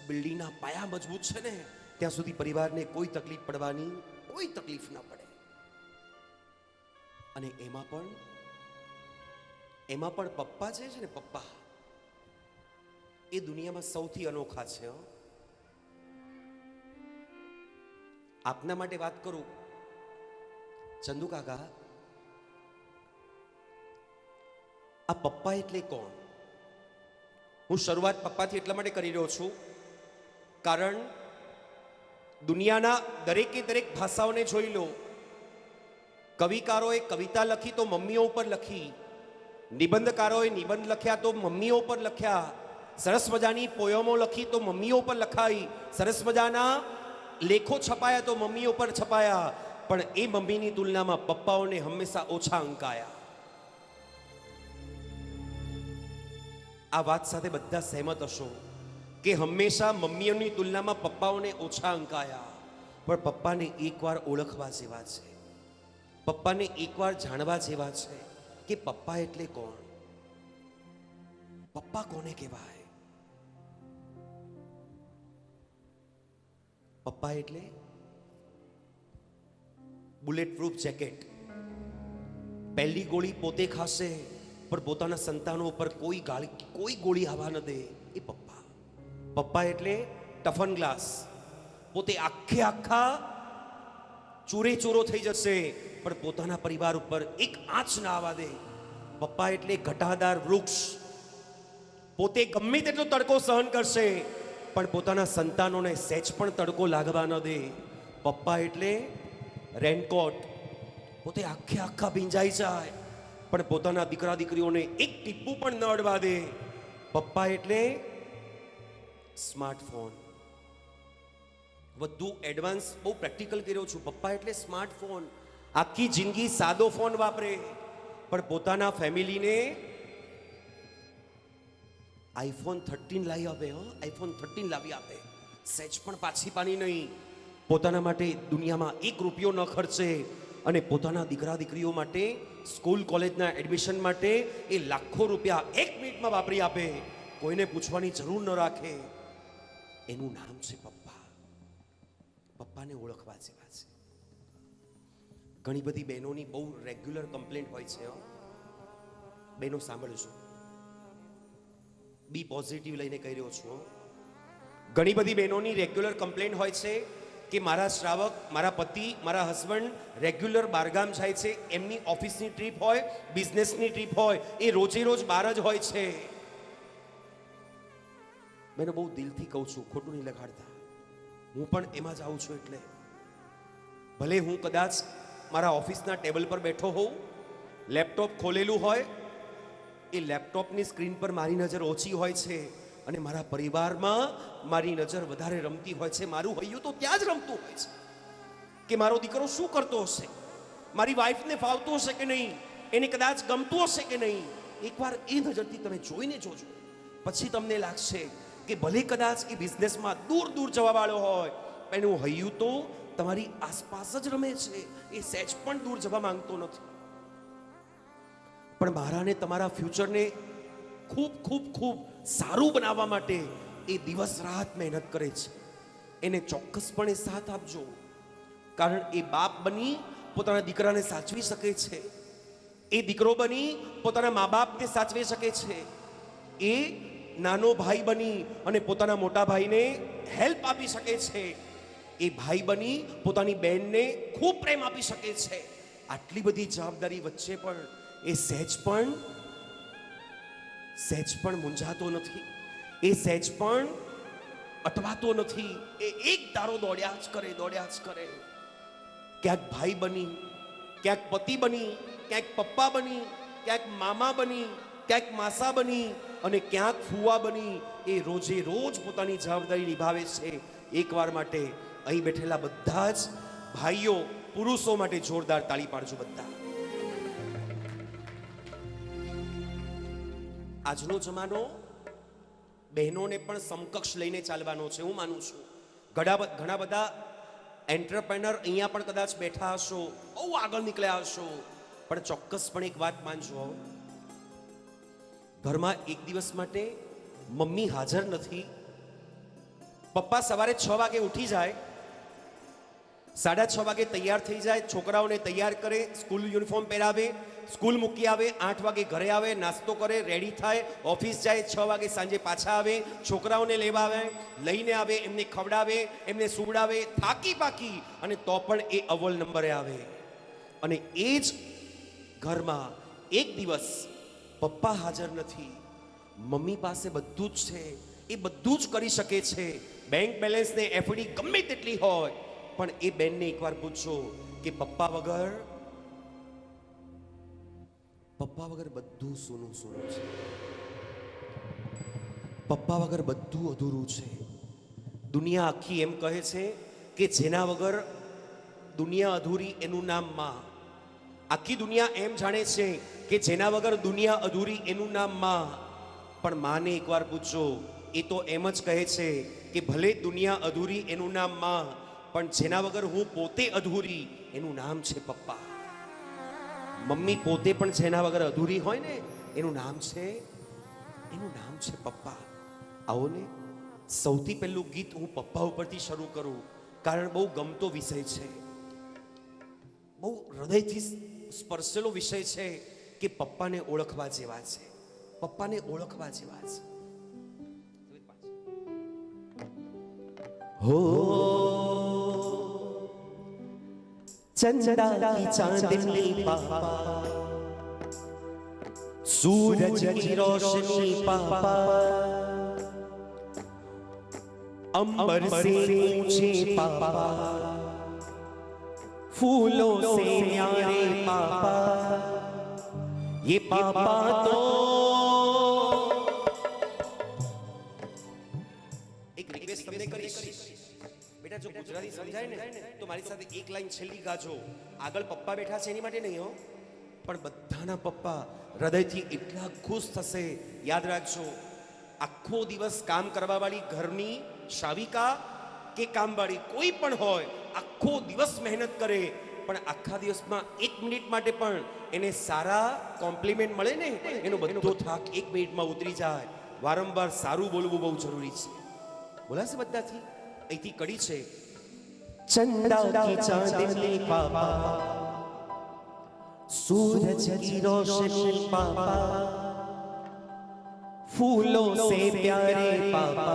બિલ્ડિંગના પાયા મજબૂત છે ને, ત્યાં સુધી પરિવારને કોઈ તકલીફ પડવાની કોઈ તકલીફ ના પડે. અને એમાં પણ પપ્પા જે છે ને, પપ્પા એ દુનિયામાં સૌથી અનોખા છે. આપના માટે વાત કરું, ચંદુ કાકા, આ પપ્પા એટલે કોણ? હું શરૂઆત પપ્પાથી એટલા માટે કરી રહ્યો છું કારણ દુનિયાના દરેકે દરેક ભાષાઓને જોઈ લો. કવિકારોએ કવિતા લખી તો મમ્મીઓ ઉપર લખી, નિબંધકારોએ નિબંધ લખ્યા તો મમ્મીઓ ઉપર લખ્યા, સરસ મજાની પોયમો લખી તો મમ્મીઓ પર લખાઈ, સરસ મજાના લેખો છપાયા તો મમ્મીઓ પર છપાયા. પણ એ મમ્મીની તુલનામાં પપ્પાઓને હંમેશા ઓછા અંકાયા. આ વાત સાથે બધા સહેમત હશો કે હંમેશા મમ્મીઓની તુલનામાં પપ્પાઓને ઓછા અંકાયા. પણ પપ્પાને એકવાર ઓળખવા જેવા છે, પપ્પાને એકવાર જાણવા જેવા છે કે પપ્પા એટલે કોણ, પપ્પા કોને કહેવાય. પપ્પા એટલે બુલેટ પ્રૂફ જેકેટ. પહેલી ગોળી પોતે ખાશે પણ પોતાના સંતાનો ઉપર કોઈ ગોળી આવવા ન દે, એ પપ્પા. પપ્પા એટલે ટફન ગ્લાસ. પોતે આખા ચૂરે ચૂરો થઈ જશે પણ પોતાના પરિવાર ઉપર એક આંચ ના આવવા દે. પપ્પા એટલે ઘટાદાર વૃક્ષ. પોતે ગમે તેટલો તડકો સહન કરશે પણ પોતાના સંતાનોને સહેજ પણ તડકો લાગવા ન દે. પપ્પા એટલે રેનકોટ. પોતે આખા ભીંજાઈ જાય પણ પોતાના દીકરા દીકરીઓને એક ટીપું પણ ન અડવા દે. પપ્પા એટલે સ્માર્ટફોન. વધુ એડવાન્સ બહુ પ્રેક્ટિકલ કર્યો છું. પપ્પા એટલે સ્માર્ટફોન. આખી જિંદગી સાદો ફોન વાપરે પણ પોતાના ફેમિલીને આઈફોન 13 લાવી આપે. આઈફોન 13 લાવી આપે, સહેજ પણ પાછી પાની નહીં. પોતાના માટે દુનિયામાં ₹1 ન ખર્ચે અને પોતાના દીકરા દીકરીઓ માટે સ્કૂલ કોલેજના એડમિશન માટે એ લાખો રૂપિયા 1 મિનિટમાં વાપરી આપે, કોઈને પૂછવાની જરૂર ન રાખે. એનું નામ છે પપ્પા. પપ્પાને ઓળખવા જેવા છે. ઘણી બધી બહેનોની બહુ રેગ્યુલર કમ્પ્લેન્ટ હોય છે. બહેનો સાંભળજો, બી પોઝિટિવ લઈને કહી રહ્યો છું. ઘણી બધી બહેનોની રેગ્યુલર કમ્પ્લેન્ટ હોય છે કે મારા શ્રાવક, મારા પતિ, મારા હસબન્ડ રેગ્યુલર બહારગામ જાય છે. એમની ઓફિસની ટ્રીપ હોય, બિઝનેસની ટ્રીપ હોય, એ રોજે રોજ બહાર જ હોય છે. મેં બહુ દિલથી કહું છું, ખોટું નહીં લગાડતા. હું પણ એમાં જ આવું છું. એટલે ભલે હું કદાચ મારા ઓફિસના ટેબલ પર બેઠો હોઉં, લેપટોપ ખોલેલું હોય, એ લેપટોપની સ્ક્રીન પર મારી નજર ઓછી હોય છે અને મારા પરિવારમાં મારી નજર વધારે રમતી હોય છે. મારું હૈયું તો ત્યાં જ રમતું હોય છે કે મારો દીકરો શું કરતો હશે, મારી વાઈફને ફાવતું હશે કે નહીં, એને કદાચ ગમતું હશે કે નહીં. એકવાર એ નજરથી તમે જોઈને જોજો, પછી તમને લાગશે કે ભલે કદાચ એ બિઝનેસમાં દૂર જવા વાળો હોય, એનું હૈયું તો તમારી આસપાસ જ રમે છે, એ સહેજ પણ દૂર જવા માંગતો નથી. પણ મારા ને તમારા ફ્યુચરને ખૂબ સારું બનાવવા માટે એ દિવસ રાત મહેનત કરે છે. એને ચોક્કસપણે સાથ આપજો, કારણ એ બાપ બની પોતાના દીકરાને સાચવી શકે છે, એ દીકરો બની પોતાના મા બાપને સાચવી શકે છે, એ નાનો ભાઈ બની અને પોતાના મોટા ભાઈને હેલ્પ આપી શકે છે, એ ભાઈ બની પોતાની બહેનને ખૂબ પ્રેમ આપી શકે છે. આટલી બધી જવાબદારી વચ્ચે પણ એ સહેજ પણ સહેજ પણ મૂંઝાતો નથી, એ સહેજ પણ અટવાતો નથી, એ એક ધારો દોડ્યા જ કરે, દોડ્યા જ કરે. ક્યાંક ભાઈ બની, ક્યાંક પતિ બની, ક્યાંક પપ્પા બની, ક્યાંક મામા બની, ક્યાંક માસા બની અને ક્યાંક ફુવા બની. એ રોજે રોજ પોતાની જવાબદારી નિભાવે છે. એકવાર માટે અહીં બેઠેલા બધા જ ભાઈઓ, પુરુષો માટે જોરદાર તાળી પાડજો બધા. આજનો જમાનો બહેનોને પણ સમકક્ષ લઈને ચાલવાનો છે, હું માનું છું. ઘણા બધા એન્ટરપ્રેનર અહીંયા પણ કદાચ બેઠા હશો, બહુ આગળ નીકળ્યા હશો, પણ ચોક્કસપણે એક વાત માનજો, ઘરમાં એક દિવસ માટે મમ્મી હાજર નથી, પપ્પા સવારે 6 વાગે ઉઠી જાય, 6:30 વાગે તૈયાર થઈ જાય, છોકરાઓને તૈયાર કરે, સ્કૂલ યુનિફોર્મ પહેરાવે, સ્કૂલ મૂકી આવે, 8 વાગે ઘરે આવે, નાસ્તો કરે, રેડી થાય, ઓફિસ જાય, 6 વાગે સાંજે પાછા આવે, છોકરાઓને લેવા આવે, લઈને આવે, એમને ખવડાવે, એમને સુવડાવે, થાકી પાકી અને તો પણ એ અવ્વલ નંબરે આવે. અને એ જ ઘરમાં એક દિવસ પપ્પા હાજર નથી, મમ્મી પાસે બધું જ છે, એ બધું જ કરી શકે છે, બેંક બેલેન્સ ને એફડી ગમે તેટલી હોય, પણ એ બેનને એકવાર પૂછો કે પપ્પા વગર બધું સૂનું સૂનું છે, પપ્પા વગર બધું અધૂરું છે. દુનિયા આખી એમ કહે છે કે જેના વગર દુનિયા અધૂરી એનું નામ માં. આખી દુનિયા એમ જાણે છે કે જેના વગર દુનિયા અધૂરી એનું નામ માં. પણ માને એકવાર પૂછો, એ તો એમ જ કહે છે કે ભલે દુનિયા અધૂરી એનું નામ માં, પણ જેના વગર હું પોતે અધૂરી એનું નામ છે પપ્પા. મમ્મી પોતે પણ જેના વગર અધૂરી હોય ને એનું નામ છે પપ્પા. આવો ને, સૌથી પહેલું ગીત હું પપ્પા ઉપરથી શરૂ કરું, કારણ બહુ ગમતો વિષય છે, બહુ હૃદયથી સ્પર્શેલો વિષય છે કે પપ્પાને ઓળખવા જેવા છે, પપ્પાને ઓળખવા જેવા છે. हो चंदा की चांदनी पापा, सूरज की रोशनी पापा, अंबर से ऊंचे पापा, फूलों से न्यारे पापा, ये पापा तो एक रिक्वेस्ट તમને કરીશ બેટા, જો ગુજરાતી સમજાય ને તો મારી સાથે એક લાઈન છેલ્લી ગાજો. આગળ પપ્પા બેઠા છે એની માટે નહીં હો, પણ બધાના પપ્પા હૃદયથી એટલા ખુશ થશે. યાદ રાખજો, આખો દિવસ કામ કરવાવાળી ઘરની શાવિકા કે કામવાળી કોઈ પણ હોય, આખો દિવસ મહેનત કરે, પણ આખા દિવસમાં 1 મિનિટ માટે પણ એને સારા કોમ્પ્લિમેન્ટ મળે ને, એનો બધો થાક 1 મિનિટમાં ઉતરી જાય. વારંવાર સારું બોલવું બહુ જરૂરી છે. બોલાશે બધાથી? અહીંથી કડી છે. चंदा की चांदनी पापा, सूरज की रोशनी पापा, फूलों से प्यारे पापा,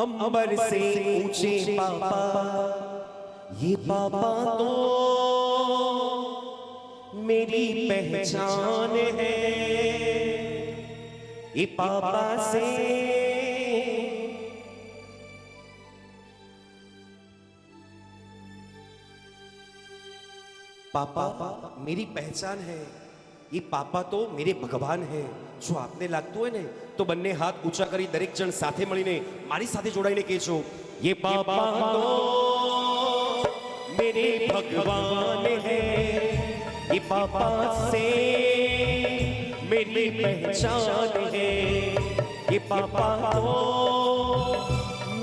अंबर से ऊंचे पापा, ये पापा तो मेरी पहचान है, ये पापा से पापा मेरी पहचान है, ये पापा तो मेरे भगवान है. જો આપને લાગતું હોય ને તો બંને હાથ ઊંચા કરી દરેક જણ સાથે મળીને મારી સાથે જોડાઈને કહેજો, ये पापा तो मेरे भगवान है, ये पापा से मेरी पहचान है, ये पापा तो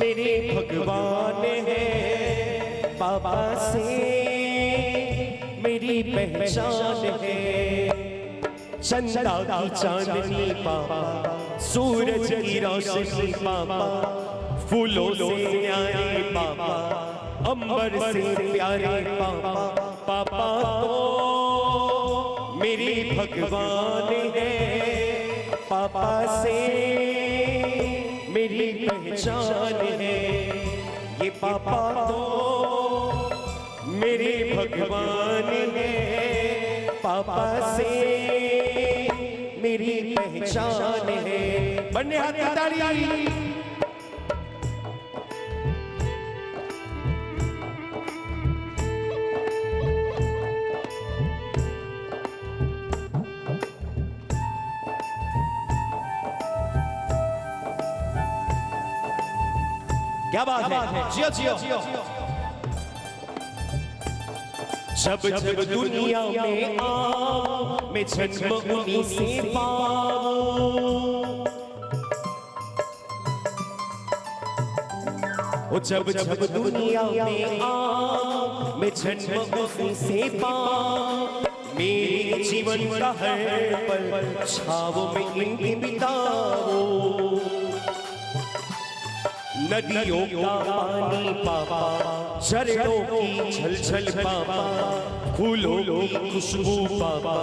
मेरे भगवान है, पापा से मेरी पहचान है. चंदा की चांदनी पापा, सूरज की रोशनी पापा, फूलों से न्यारे पापा, अंबर से प्यारे पापा, पापा तो मेरे भगवान है, पापा से मेरी पहचान है, ये पापा तो मेरे भगवान है, पापा से मेरी पहचान है। બંને હાથની તાળી। क्या बात है, जियो जियो। जब जब दुनिया में आओ मैं जन्म उन्हीं से पाऊं, ओ जब जब दुनिया में आओ मैं जन्म उन्हीं से पाऊं, मेरे जीवन का हर पल छावों में इनके बिताओ। नदियों का पानी पापा, झरनों की झलझल पापा, फूलों की खुशबू पापा,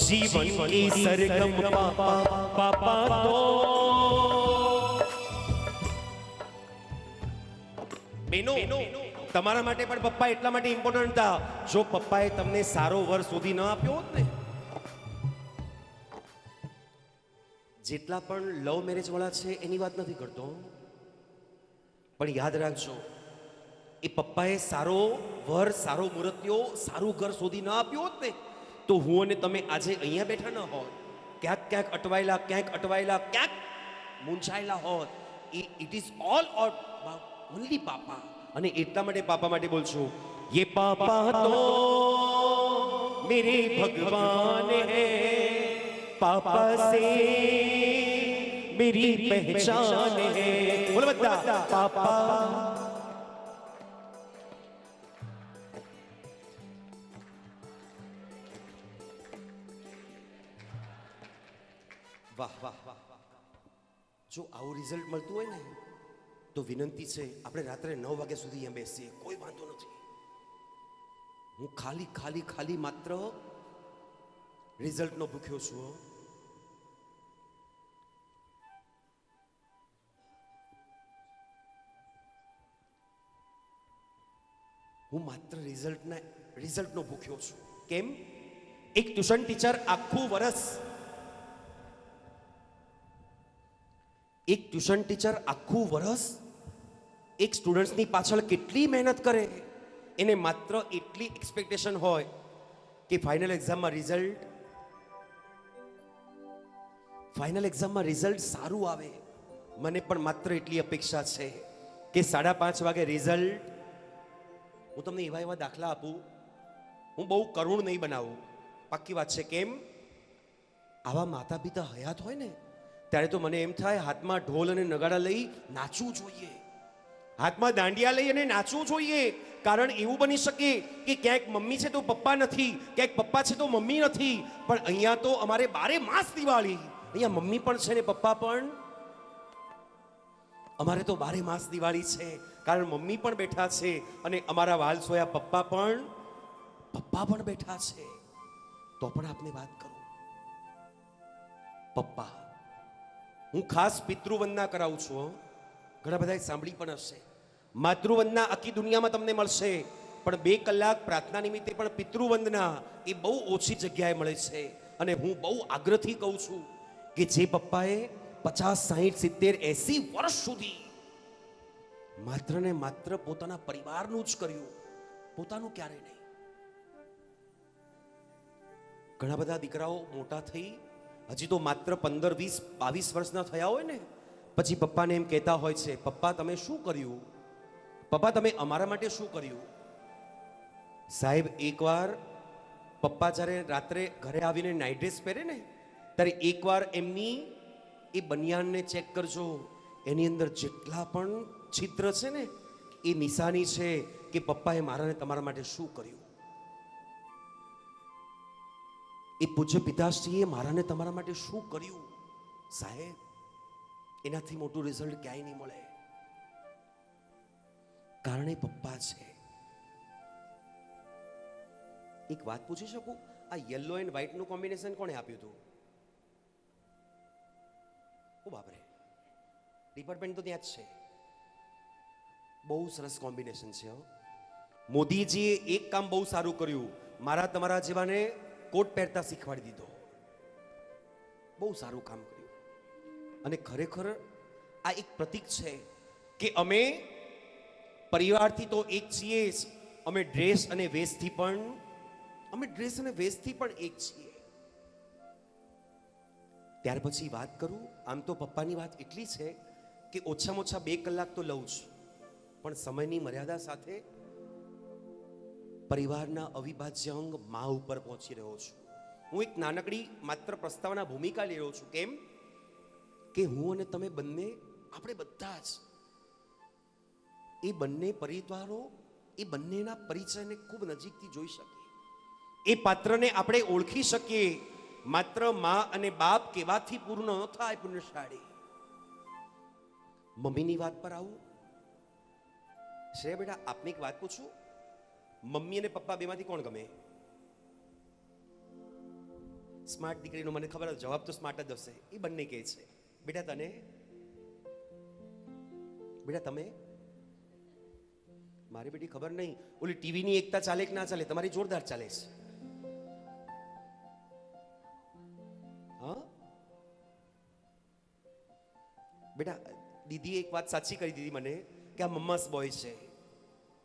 जीवन की सरगम पापा, पापा तो બેનો તમારા માટે પણ પપ્પા એટલા માટે ઇમ્પોર્ટન્ટ હતા, જો પપ્પાએ તમને સારો વર શોધી ન આપ્યો હોત ને। જેટલા પણ લવ મેરેજ વાળા છે એની વાત નથી કરતો, પણ યાદ રાખજો એ પપ્પાએ સારો વર, સારો મૂર્તિઓ, સારું ઘર શોધી ન આપ્યું હોત ને તો હું અને તમે આજે અહીંયા બેઠા ન હોત, ક્યાંક ક્યાંક અટવાયેલા, ક્યાંક મૂંઝાયેલા હોત। ઇટ ઇઝ ઓલ ઓનલી પાપા। અને એટલા માટે પાપા માટે બોલશું, ये पापा तो मेरे भगवान है, पापा से मेरी पहचान है। बोलो बता पापा। વાહ વાહ વાહ। જો આવું રિઝલ્ટ મળતું હોય ને તો વિનંતી છે આપણે રાત્રે 9 વાગ્યા સુધી અહીંયા બેસીએ, કોઈ વાંધો નથી। હું ખાલી માત્ર રિઝલ્ટનો ભૂખ્યો છું। હું માત્ર રિઝલ્ટનો ભૂખ્યો છું। કેમ? એક ટ્યુશન ટીચર આખું વર્ષ એક સ્ટુડન્ટ્સની પાછળ કેટલી મહેનત કરે, એને માત્ર એટલી એક્સપેક્ટેશન હોય કે ફાઇનલ એક્ઝામમાં રિઝલ્ટ સારું આવે। મને પણ માત્ર એટલી અપેક્ષા છે કે 5:30 વાગે રિઝલ્ટ। હું તમને એવા દાખલા આપું, હું બહુ કરુણ નહીં બનાવું, પાક્કી વાત છે। કેમ? આવા માતા પિતા હયાત હોય ને ત્યારે તો મને એમ થાય હાથમાં ઢોલ અને નગાડા લઈ નાચવું જોઈએ, હાથમાં દાંડિયા લઈ અને નાચવું જોઈએ। કારણ એવું બની શકે કે ક્યાંક મમ્મી છે તો પપ્પા નથી, ક્યાંક પપ્પા છે તો મમ્મી નથી, પણ અહીંયા તો અમારે 12 માસ દિવાળી, અહીંયા મમ્મી પણ છે ને પપ્પા પણ, અમારે તો 12 માસ દિવાળી છે, કારણ મમ્મી પણ બેઠા છે અને અમારા વાલસોયા પપ્પા પણ બેઠા છે। તો પણ આપને વાત કરું, પપ્પા હું ખાસ પિતૃવંદના કરાવું છું। ઘણા બધા સાંભળી પણ હશે, માતૃવંદના આખી દુનિયામાં તમને મળશે, પણ 2 કલાક પ્રાર્થના નિમિત્તે પણ પિતૃવંદના એ બહુ ઓછી જગ્યાએ મળે છે। અને હું બહુ આગ્રહથી કહું છું કે જે પપ્પાએ 50, 60, 70, 80 વર્ષ સુધી માત્ર ને માત્ર પોતાના પરિવારનું જ કર્યું, પોતાનું ક્યારે નહીં। ઘણા બધા દીકરાઓ મોટા થઈ હજી તો માત્ર 15, 20, 22 વર્ષના થયા હોય ને પછી પપ્પાને એમ કહેતા હોય છે, પપ્પા તમે શું કર્યું, પપ્પા તમે અમારા માટે શું કર્યું। સાહેબ એકવાર પપ્પા જ્યારે રાત્રે ઘરે આવીને નાઇટ ડ્રેસ પહેરે ને ત્યારે એકવાર એમની એ બનિયાનને ચેક કરજો, એની અંદર જેટલા પણ છિદ્ર છે ને એ નિશાની છે કે પપ્પાએ મારાને તમારા માટે શું કર્યું। એ પૂજ્ય પિતાશ્રીએ મારાને તમારા માટે શું કર્યું। સાહેબ એનાથી મોટું રિઝલ્ટ ક્યાંય નહીં મળે, કારણ એ પપ્પા છે। એક વાત પૂછી શકું, આ યલો એન્ડ વ્હાઇટ નું કોમ્બિનેશન કોણે આપ્યું હતું? ઓ બાપરે, ડિપાર્ટમેન્ટ તો ત્યાં જ છે। બહુ સરસ કોમ્બિનેશન છે। મોદીજીએ એક કામ બહુ સારું કર્યું, મારા તમારા જેવાને કોટ પહેરતા શીખવાડી દીધો। બહુ સારું કામ કર્યું. અને ખરેખર આ એક પ્રતીક છે કે અમે પરિવારથી તો એક છીએ જ, અમે ડ્રેસ અને વેશથી પણ એક છીએ. ત્યાર પછી વાત કરું, આમ તો પપ્પાની વાત એટલી છે કે ઓછામાં ઓછા 2 કલાક તો લઉં છું, પણ સમયની મર્યાદા સાથે પરિવારના અવિભાજ્ય અંગ મા ઉપર પહોંચી રહ્યો છું. હું એક નાનકડી માત્ર પ્રસ્તાવના ભૂમિકા લઈ રહ્યો છું. કેમ કે હું અને તમે બંને, આપણે બધા જ એ બંને પરિવારો, એ બંનેના પરિચયને ખૂબ નજીકથી જોઈ શકીએ. એ પાત્રને આપણે ઓળખી શકીએ. માત્ર મા અને બાપ કેવાથી પૂર્ણ ન થાય પુણ્યશાળી. મમ્મીની વાત પર આવું. શ્રેયા બેટા, આપને એક વાત પૂછું, મમ્મી અને પપ્પા બેમાંથી કોણ ગમે? સ્માર્ટ દીકરીનો મને ખબર, જવાબ તો સ્માર્ટ જ હશે. એ બંને કહે છે. બેટા તને? બેટા તમે? મારી બેટી ખબર નહીં, ઓલી ટીવીની એકતા ચાલે કે ના ચાલે, તમારી જોરદાર ચાલે છે. હા બેટા, દીદીએ એક વાત સાચી કરી દીધી મને કે આ મમ્માસ બોય છે.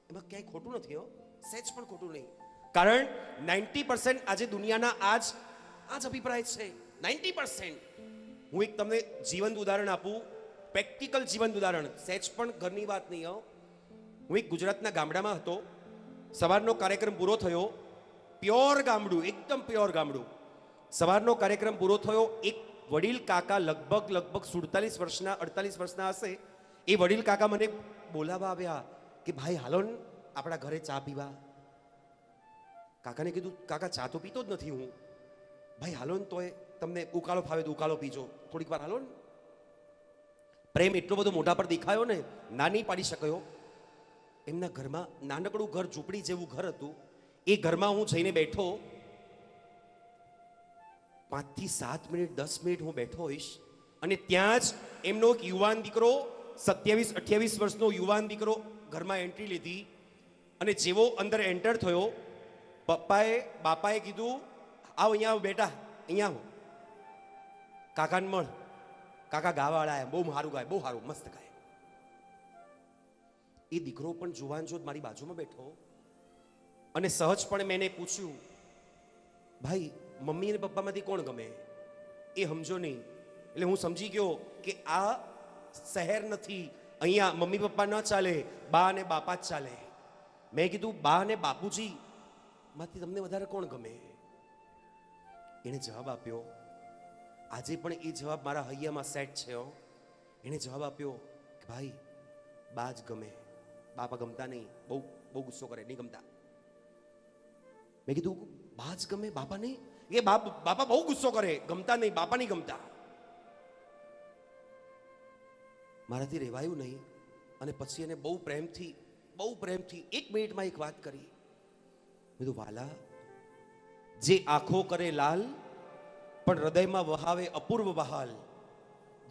એમાં ક્યાંય ખોટું નથી, હો, સહેજ પણ ખોટું નહીં. કારણ 90% આજે દુનિયાના આજ અભિપ્રાય છે. 90%. હું એક તમને જીવંત ઉદાહરણ આપું, પ્રેક્ટિકલ જીવંત ઉદાહરણ, સહેજ પણ ઘરની વાત નહીં. હો, હું એક ગુજરાતના ગામડામાં હતો. સવારનો કાર્યક્રમ પૂરો થયો. પ્યોર ગામડું, એકદમ પ્યોર ગામડું. સવારનો કાર્યક્રમ પૂરો થયો. એક વડીલ કાકા, લગભગ 47 વર્ષના 48 વર્ષના હશે. એ વડીલ કાકા મને બોલાવવા આવ્યા કે ભાઈ હાલો ને આપણા ઘરે ચા પીવા. કાકાને કીધું, કાકા ચા તો પીતો જ નથી હું. ભાઈ હાલો ને, તોય તમને ઉકાળો ફાવે તો ઉકાળો પીજો, થોડીક વાર હાલો ને. પ્રેમ એટલો બધો મોઢા પર દેખાયો ને, ના નહીં પાડી શક્યો. એમના ઘરમાં નાનકડું ઘર, ઝૂંપડી જેવું ઘર હતું. એ ઘરમાં હું જઈને બેઠો. 5 થી 7 મિનિટ 10 મિનિટ હું બેઠો હોઈશ, અને ત્યાં જ એમનો એક યુવાન દીકરો, 27-28 વર્ષનો યુવાન દીકરો ઘરમાં એન્ટ્રી લીધી. અને જેવો અંદર એન્ટર થયો, બાપાએ કીધું, આવ અહીંયા આવ બેટા, અહીંયા આવ, કાકાને મળ. કાકા ગાવાળા, બહુ સારું ગાય, બહુ સારું, મસ્ત ગાય. એ દીકરો પણ જુવાન જોત મારી બાજુમાં બેઠો. અને સહજપણે મેં એને પૂછ્યું, ભાઈ મમ્મી અને પપ્પામાંથી કોણ ગમે? એ સમજો નહીં. એટલે હું સમજી ગયો કે આ શહેર નથી, અહીંયા મમ્મી પપ્પા ન ચાલે, બા અને બાપા જ ચાલે. મેં કીધું, બા અને બાપુજી માંથી તમને વધારે કોણ ગમે? એને જવાબ આપ્યો, આજે પણ એ જવાબ મારા હૈયામાં સેટ છે. એને જવાબ આપ્યો કે ભાઈ બા જ ગમે, બાપા ગમતા નહીં, બહુ બહુ ગુસ્સો કરે, નહીં ગમતા. મેં કીધું, બા જ ગમે, બાપા નહીં? એ બાપા બહુ ગુસ્સો કરે, ગમતા નહીં, બાપા નહીં ગમતા. મારાથી રહેવાયું નહીં. અને પછી એને બહુ પ્રેમથી 1 મિનિટમાં એક વાત કરી. મેં કીધું, વાલા, જે આંખો કરે લાલ પણ હૃદયમાં વહાવે અપૂર્વ બહાલ,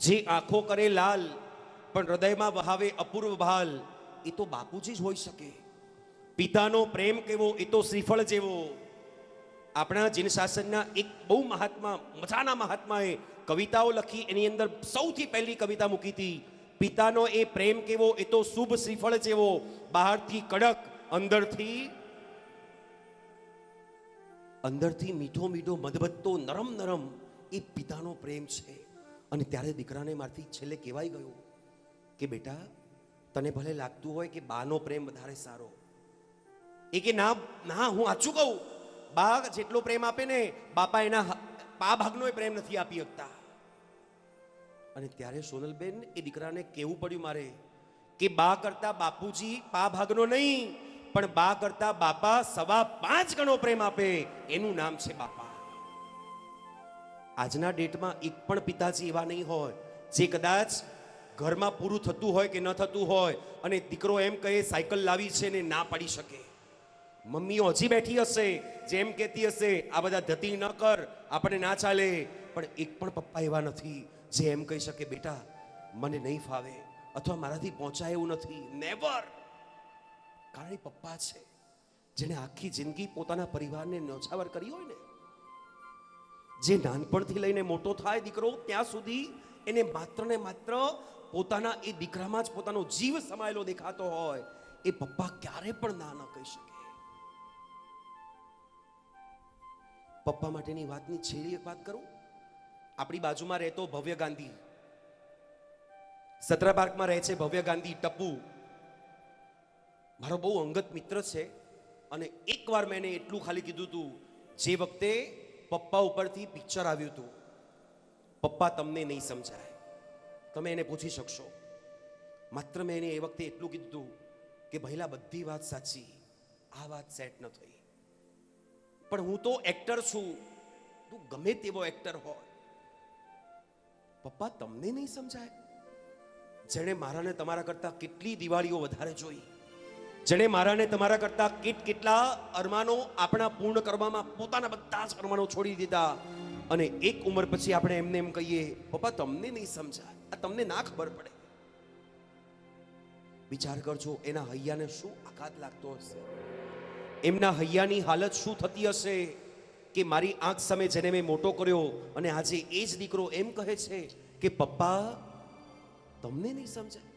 જે આંખો કરે લાલ પણ હૃદયમાં વહાવે અપૂર્વ બહાલ, એ તો બાપુજી જ હોઈ શકે. પિતાનો પ્રેમ કેવો, એ તો શ્રીફળ જેવો. આપણા જીન શાસનના એક બહુ મજાના મહાત્માએ કવિતાઓ લખી. એની અંદર સૌથી પહેલી કવિતા મૂકી હતી, પિતાનો એ પ્રેમ કેવો, એ તો શુભ શ્રીફળ જેવો, બહારથી કડક, અંદરથી મીઠો મીઠો, મધબત્તો, નરમ નરમ, એ પિતાનો પ્રેમ છે. અને ત્યારે દીકરાને મારથી છેલ્લે કહેવાય ગયું કે બેટા, તને ભલે લાગતું હોય કે બાનો પ્રેમ વધારે સારો. એ કે ના, હું સાચું કહું, બા જેટલો પ્રેમ આપે ને, બાપા એના પા ભાગનો પ્રેમ નથી આપી શકતા. અને ત્યારે સોનલબેન, એ દીકરાને કહેવું પડ્યું મારે કે બા કરતા બાપુજી પા ભાગનો નહીં, પણ બા કરતા બાપા 5.25 ગણો પ્રેમ આપે, એનું નામ છે બાપા. આજના ડેટમાં એક પણ પિતાજી એવા નહીં હોય જે કદાચ ઘરમાં પૂરું થતું હોય કે ન થતું હોય અને દીકરો એમ કહે સાયકલ લાવી છે ને ના પાડી શકે. મમ્મીઓ હજી બેઠી હશે, જેમ કહેતી હશે, આ બધા ધતી ન કર, આપણે ના ચાલે. પણ એક પણ પપ્પા એવા નથી જે એમ કહી શકે, બેટા મને નહીં ફાવે, અથવા મારાથી પહોંચાય એવું નથી. નેવર. કારણ એ પપ્પા છે જેને આખી જિંદગી પોતાના પરિવારને ન્યોછાવર કરી હોય ને. જે નાનપણથી લઈને મોટો થાય દીકરો ત્યાં સુધી એને માત્ર ને માત્ર પોતાના એ દીકરામાં જ પોતાનો જીવ સમાયેલો દેખાતો હોય, એ પપ્પા ક્યારે પણ ના ન કહી શકે. પપ્પા માટેની વાતની છેલ્લી એક વાત કરું. આપણી બાજુમાં રહેતો ભવ્ય ગાંધી, સત્રા પાર્કમાં રહે છે ભવ્ય ગાંધી ટપ્પુ, મારો બહુ અંગત મિત્ર છે. અને એકવાર મેં એને એટલું ખાલી કીધું હતું, જે વખતે પપ્પા ઉપરથી પિક્ચર આવ્યું હતું, પપ્પા તમને નહીં સમજાય, તમે એને પૂછી શકશો. માત્ર મેં એને એ વખતે એટલું કીધું હતું કે ભઈલા બધી વાત સાચી, આ વાત સેટ ન થઈ, પણ હું તો એક્ટર છું, તું ગમે તેવો એક્ટર હોય, પપ્પા તમને નહીં સમજાય. જેણે મારાને તમારા કરતા કેટલી દિવાળીઓ વધારે જોઈ, જેણે મારાને તમારા કરતા કેટલા અરમાનો આપણા પૂર્ણ કરવામાં પોતાના બધા જ અરમાનો છોડી દીધા, અને એક ઉંમર પછી આપણે એમને એમ કહીએ પપ્પા તમને નહીં સમજાય, આ તમને ના ખબર પડે. વિચાર કરજો એના હૈયાને શું આઘાત લાગતો હશે, એમના હૈયાની હાલત શું થતી હશે કે મારી આંખ સામે જેને મેં મોટો કર્યો અને આજે એ જ દીકરો એમ કહે છે કે પપ્પા તમને નહીં સમજાય.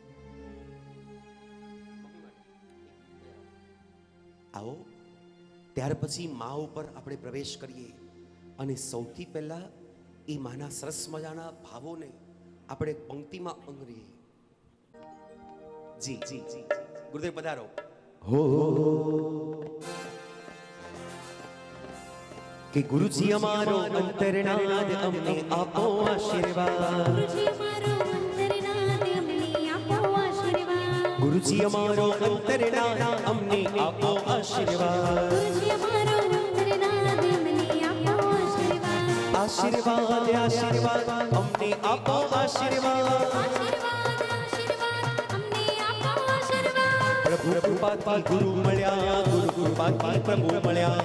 આવો ત્યાર પછી મા ઉપર આપણે પ્રવેશ કરીએ અને સૌથી પહેલા એ માના સરસ મજાના ભાવોને આપણે પંક્તિમાં અંગરીએ. જી જી જી ગુરુદેવ પધારો. હો કે ગુરુજી અમારો અંતરનાદ અમને આપો આશીર્વાદ, ગુરુજી અમારો અંતરનાદ અમને આપો આશીર્વાદ, આશીર્વાદ આશીર્વાદ અમને આપો આશીર્વાદ, પ્રભુ કૃપાથી ગુરુ મળ્યા, ગુરુ કૃપાથી પ્રભુ મળ્યા,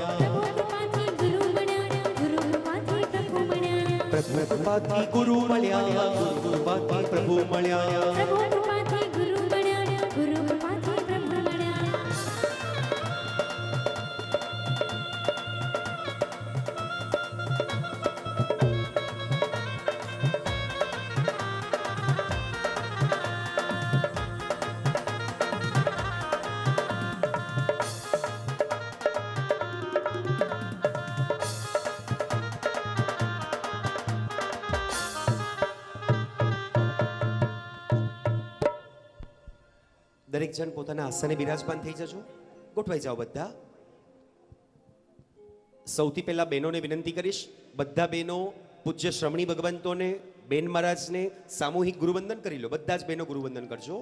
પ્રભુ કૃપાથી ગુરુ મળ્યા, ગુરુ કૃપાથી પ્રભુ મળ્યા. દરેક જણ પોતાના આસને બિરાજમાન થઈ જજો, ગોઠવાઈ જાઓ બધા. સૌથી પહેલા બહેનોને વિનંતી કરીશ, બધા બહેનો પૂજ્ય શ્રમણી ભગવંતોને, બેન મહારાજને સામૂહિક ગુરુવંદન કરી લો. બધા જ બહેનો ગુરુવંદન કરજો.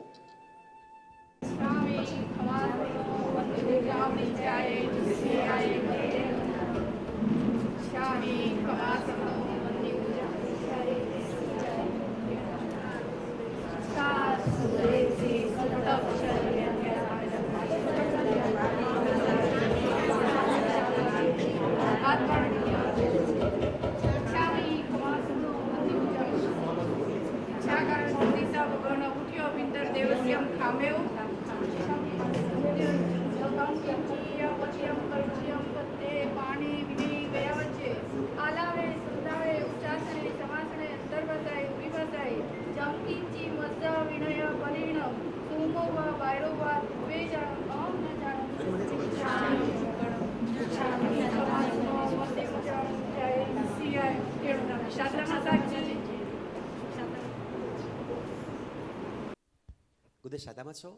ગુદે શાદામાં છો?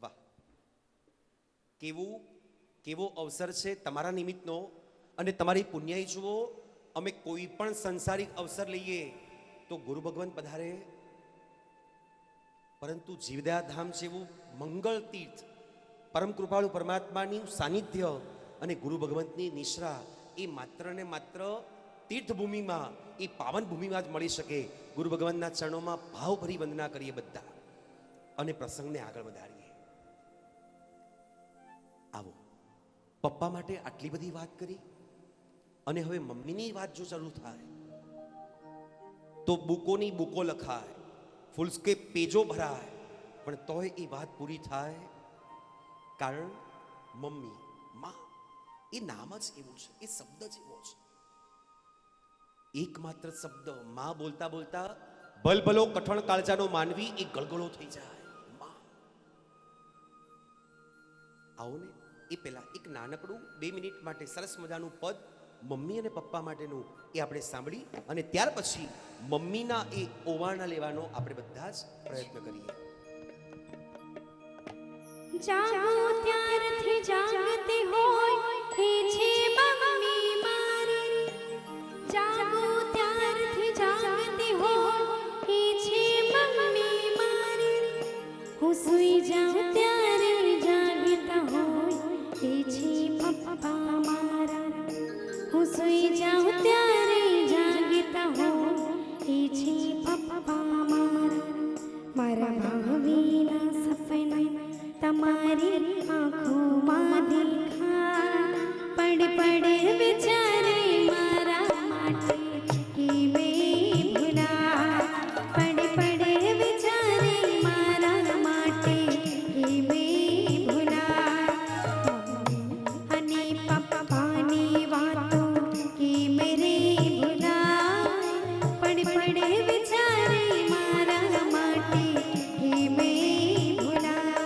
વાહ, કેવો અવસર છે તમારા નિમિત્તનો. અને તમારી પુણ્યાઈ જુઓ, અમે કોઈ પણ સંસારિક અવસર લઈએ તો ગુરુ ભગવંત પધારે, પરંતુ જીવદયા ધામ જેવું મંગળ તીર્થ, પરમ કૃપાળુ પરમાત્માની સાનિધ્ય અને ગુરુ ભગવંતની નિશ્રા એ માત્ર ને માત્ર તીર્થભૂમિમાં, એ પાવન ભૂમિમાં જ મળી શકે. ગુરુ ભગવંતના ચરણોમાં ભાવભરી વંદના કરીએ બધા અને પ્રસંગને આગળ વધારીએ. આવો, પપ્પા માટે આટલી બધી વાત કરી અને હવે મમ્મીની વાત જો ચાલુ થાય તો બુકોની બુકો લખાય, ફૂલસ્કેપ પેજો ભરાય, પણ તોય એ વાત પૂરી થાય. કારણ મમ્મી, માં, એ નામ જ એવું છે, એ શબ્દ જ એવો છે. એકમાત્ર શબ્દ માં બોલતા બોલતા ભલભલો કઠણ કાળજાનો માનવી એ ગળગળો થઈ જાય. માં. આવો ને એ પહેલા એક નાનકડું 2 મિનિટ માટે સરસ મજાનું પદ મમ્મી અને પપ્પા માટેનું એ આપણે સાંભળી અને ત્યાર પછી મમ્મીના એ ઓવારણા લેવાનો આપણે બધા જ પ્રયત્ન કરીએ. જાગો ત્યારથી જાગતી હોય એ છે મમ્મી મારી. જાગો ત્યારથી જાગતી હોય એ છે મમ્મી મારી. હું સૂઈ જાઉં ત્યારે જાગતા હોય એ છે પપ્પા મારા. હું સૂઈ જાઉં ત્યારે જાગતા હોય એ છે પપ્પા મારા. મારા ભાવિના સપના તમારી આંખોમાં દેખાય. પડ પડ વિચારે મારા માટે કે મેં ભૂલાય. પડ પડ વિચારે મારા માટે કે મેં ભૂલાય. અને પપ્પાની વાતો કે મેરે ભૂલાય. પડ પડ વિચારે મારા માટે કે મેં ભૂલાય.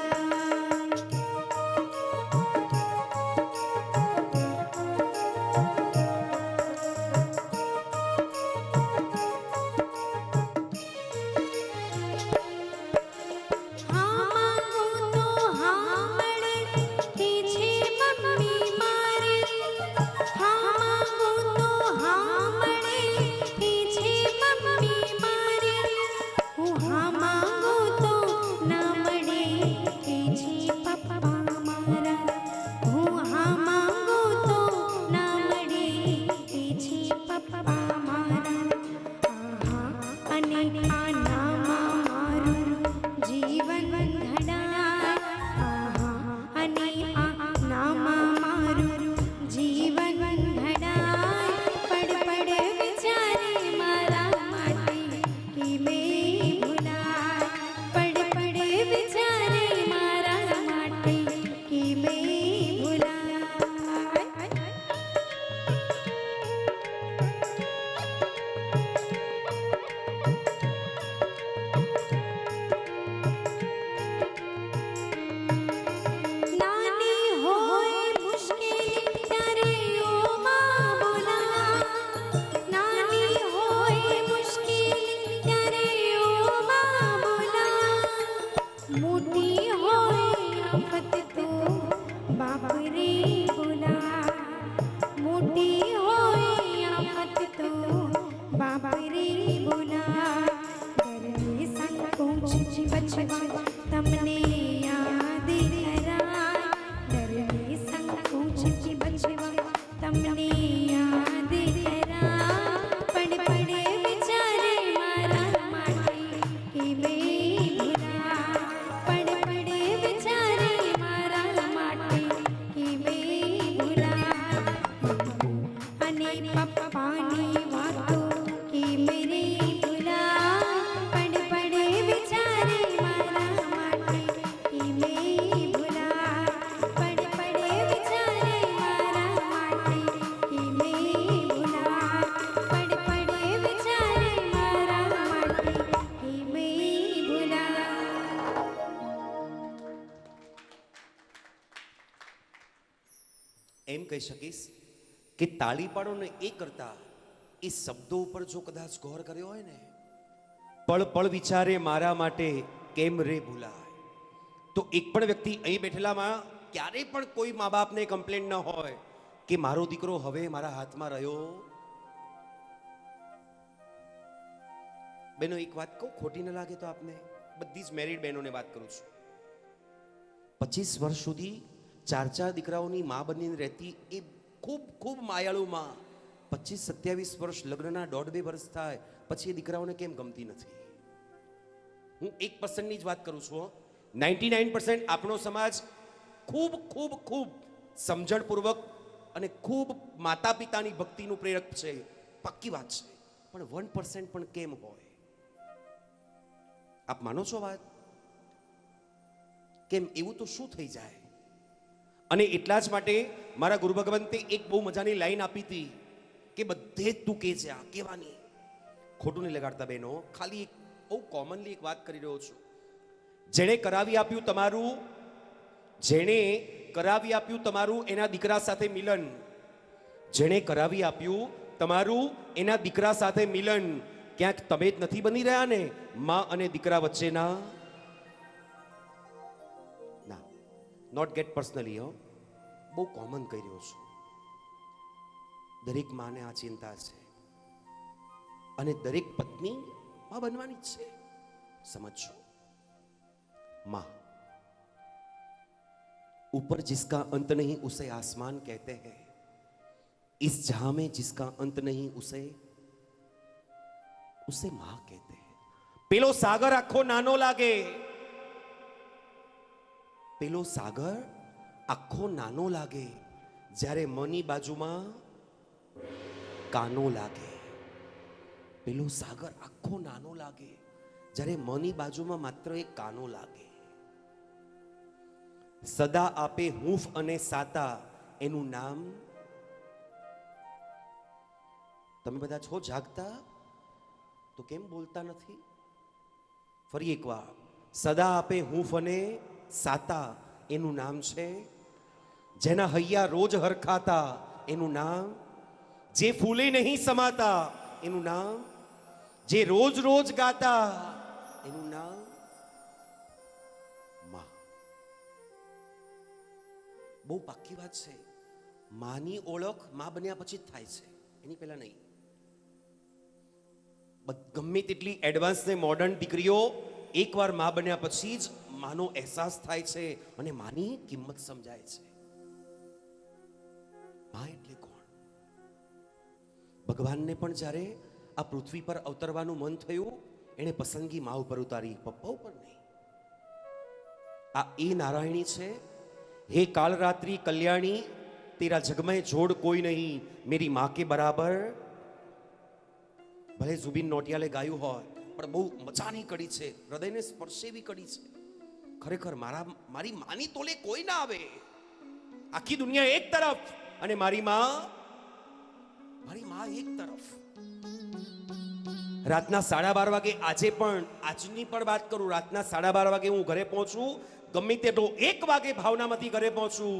તમને યાદ કરાય. ડરને સંકોચથી બચવા તમને યાદ કરાય. પડ પડ વિચારે મારા માટે કે મેં ભૂલાય. પડ પડ વિચારે મારા માટે કે મેં ભૂલાય. અને પપ્પાની વાતો કે મેરે ભૂલાય. પડ પડ વિચારે મારા માટે કે મેં ભૂલાય. પડ પડ વિચારે મારા માટે કે મેં ભૂલાય. પડ પડ વિચારે મારા માટે કે મેં ભૂલાય. એમ કહી શકીશ કે તાળી પાડો ને એ કરતા એ શબ્દો ઉપર જો કદાચ ગૌર કર્યો હોય ને, પળ પળ વિચારે મારા માટે કેમ રે ભૂલાય, તો એક પણ વ્યક્તિ અહીં બેઠેલામાં ક્યારેય પણ કોઈ મા બાપને કમ્પ્લેન ન હોય કે મારો દીકરો હવે મારા હાથમાં રહ્યો. બેનો એક વાત કહું, ખોટી ન લાગે તો આપને, બધી જ મેરિડ બહેનોને વાત કરું છું. 25 વર્ષ સુધી 4 દીકરાઓની મા બનીને રહેતી એ ખૂબ ખૂબ માયાળુ માં 25-27 વર્ષ લગ્નના 1.5-2 વર્ષ થાય પછી એ દીકરાઓને કેમ ગમતી નથી? હું 1% જ વાત કરું છું. 99% આપણો સમાજ ખૂબ ખૂબ ખૂબ સમજણપૂર્વક અને ખૂબ માતા પિતાની ભક્તિનું પ્રેરક છે, પાક્કી વાત છે. પણ 1% પણ કેમ હોય? આપ માનો છો વાત? કેમ એવું તો શું થઈ જાય? અને એટલા જ માટે મારા ગુરુ ભગવંતે એક બહુ મજાની લાઈન આપી હતી કે બધે જ તું કે છે આ કેવાની. ખોટું નહીં લગાડતા બહેનો, ખાલી એક બહુ કોમનલી એક વાત કરી રહ્યો છું. જેણે કરાવી આપ્યું તમારું એના દીકરા સાથે મિલન, જેણે કરાવી આપ્યું તમારું એના દીકરા સાથે મિલન, ક્યાંક તમે જ નથી બની રહ્યા ને માં અને દીકરા વચ્ચેના? ના, નોટ ગેટ પર્સનલી, બહુ કોમન કહી રહ્યો છું. દરેક માને આ ચિંતા છે અને દરેક પત્ની માં બનવાની જ છે. સમજો, माँ, ऊपर जिसका अंत नहीं उसे आसमान कहते हैं, इस जहां में जिसका अंत नहीं उसे मां कहते हैं. પેલો સાગર આખો નાનો લાગે, પેલો સાગર આખો નાનો લાગે જ્યારે મની બાજુમાં કાનો લાગે. પેલો સાગર આખો નાનો લાગે જ્યારે મની બાજુમાં માત્ર એક કાનો લાગે. સદા આપે હૂંફ અને સાતા એનું નામ. તમે બધા છો જાગતા તો કેમ બોલતા નથી? ફરી એકવાર, સદા આપે હૂંફ અને સાતા એનું નામ છે. જેના હૈયા રોજ હરખાતા એનું નામ. જે ફૂલે નહીં સમાતા એનું નામ. જે રોજ રોજ ગાતા એનું નામ માં. બહુ પાક્કી વાત છે. માની ઓળખ માં બન્યા પછી જ થાય છે, એની પહેલા નહીં. ગમે તેટલી એડવાન્સ ને મોડર્ન દીકરીઓ એકવાર માં બન્યા પછી જ માનો અહેસાસ થાય છે અને માની કિંમત સમજાય છે. માં એટલે કોણ? ભગવાનને પણ જ્યારે આ પૃથ્વી પર અવતરવાનું મન થયું, એને પસંદગી માં ઉપર ઉતારી, પપ્પા ઉપર નહીં. આ એ નારાયણી છે. હે કાલ રાત્રિ કલ્યાણી, તેરા જગમય જોડ કોઈ નહીં, મેરી માં કે બરાબર. ભલે જુબિન નોટિયાલે ગાયું હોય, પણ બહુ મજાની કડી છે, હૃદયને સ્પર્શે એવી કડી છે. ખરેખર મારી માની તોલે કોઈ ના આવે. આખી દુનિયા એક તરફ અને મારી માં એક તરફ. રાતના 12:30 વાગે, આજે પણ, આજની પણ વાત કરું, રાતના 12:30 વાગે હું ઘરે પહોંચું, ગમે તેટલો 1 વાગે ભાવનામાંથી ઘરે પહોંચું,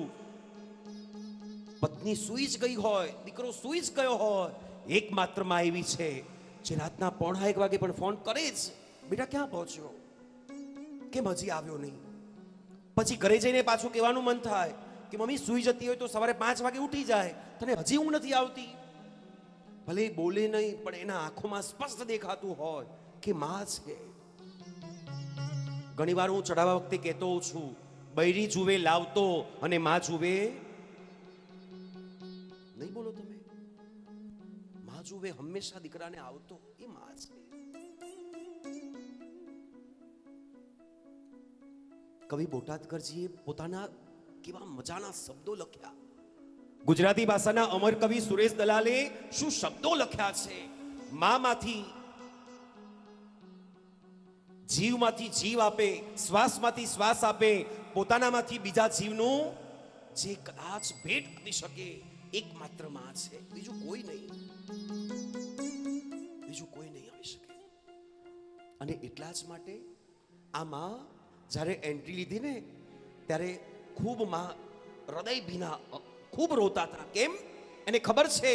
પત્ની સૂઈ જ ગઈ હોય, દીકરો સૂઈ જ ગયો હોય, એકમાત્ર માં એવી છે જે રાતના 1:45 વાગે પણ ફોન કરે જ, બેટા ક્યાં પહોંચ્યો, કેમ હજી આવ્યો નહીં. પછી ઘરે જઈને પાછું કહેવાનું મન થાય કે મમ્મી સૂઈ જતી હોય તો સવારે 5 વાગે ઉઠી જાય, તને હજી ઊંઘ નથી આવતી. ભલે બોલે નહીં, પણ એના આંખોમાં સ્પષ્ટ દેખાતું હોય કે માં છે. ઘણીવાર હું ચડાવવા વખતે કહેતો છું, બૈરી જુએ લાવતો અને માં જુએ નહીં. બોલો તમે. માં જુએ હંમેશા દીકરાને આવતો, એ માં છે. કવિ બોટાદકરજીએ પોતાના કેવા મજાના શબ્દો લખ્યા. ગુજરાતી ભાષાના અમર કવિ સુરેશ દલાલે શું શબ્દો લખ્યા છે. મામાંથી જીવમાંથી જીવ આપે, શ્વાસમાંથી શ્વાસ આપે, પોતાનામાંથી બીજા જીવનું જે કદાચ ભેટ આપી શકે, એકમાત્ર માં છે. બીજું કોઈ નહીં આવી શકે. અને એટલા જ માટે આ માં જ્યારે એન્ટ્રી લીધી ને, ત્યારે ખૂબ માં હૃદય ભીના ખૂબ રોતા હતા. કેમ? એને ખબર છે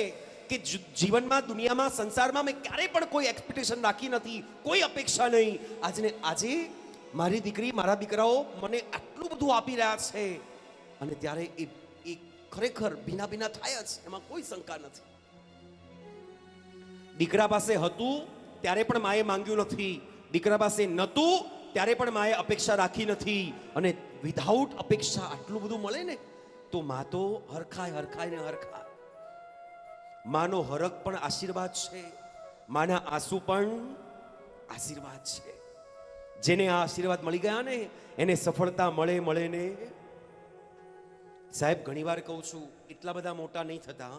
કે જીવનમાં, દુનિયામાં, સંસારમાં મેં ક્યારેય પણ કોઈ એક્સપેક્ટેશન રાખી નથી, કોઈ અપેક્ષા નહીં. આજે મારી દીકરી, મારા દીકરાઓ મને આટલું બધું આપી રહ્યા છે, અને ત્યારે એ ખરેખર ભીના ભીના થાય જ, એમાં કોઈ શંકા નથી. દીકરા પાસે હતું ત્યારે પણ માએ માંગ્યું નથી, દીકરા પાસે નહોતું ત્યારે પણ માએ અપેક્ષા રાખી નથી. અને વિધાઉટ અપેક્ષા આટલું બધું મળે ને, તો માં તો હરખાય ને હરખાય. માનો હરખ પણ આશીર્વાદ છે, માના આંસુ પણ આશીર્વાદ છે. જેને આ આશીર્વાદ મળી ગયા ને, એને સફળતા મળે ને. સાહેબ, ઘણીવાર કહું છું, એટલા બધા મોટા નહીં થતા.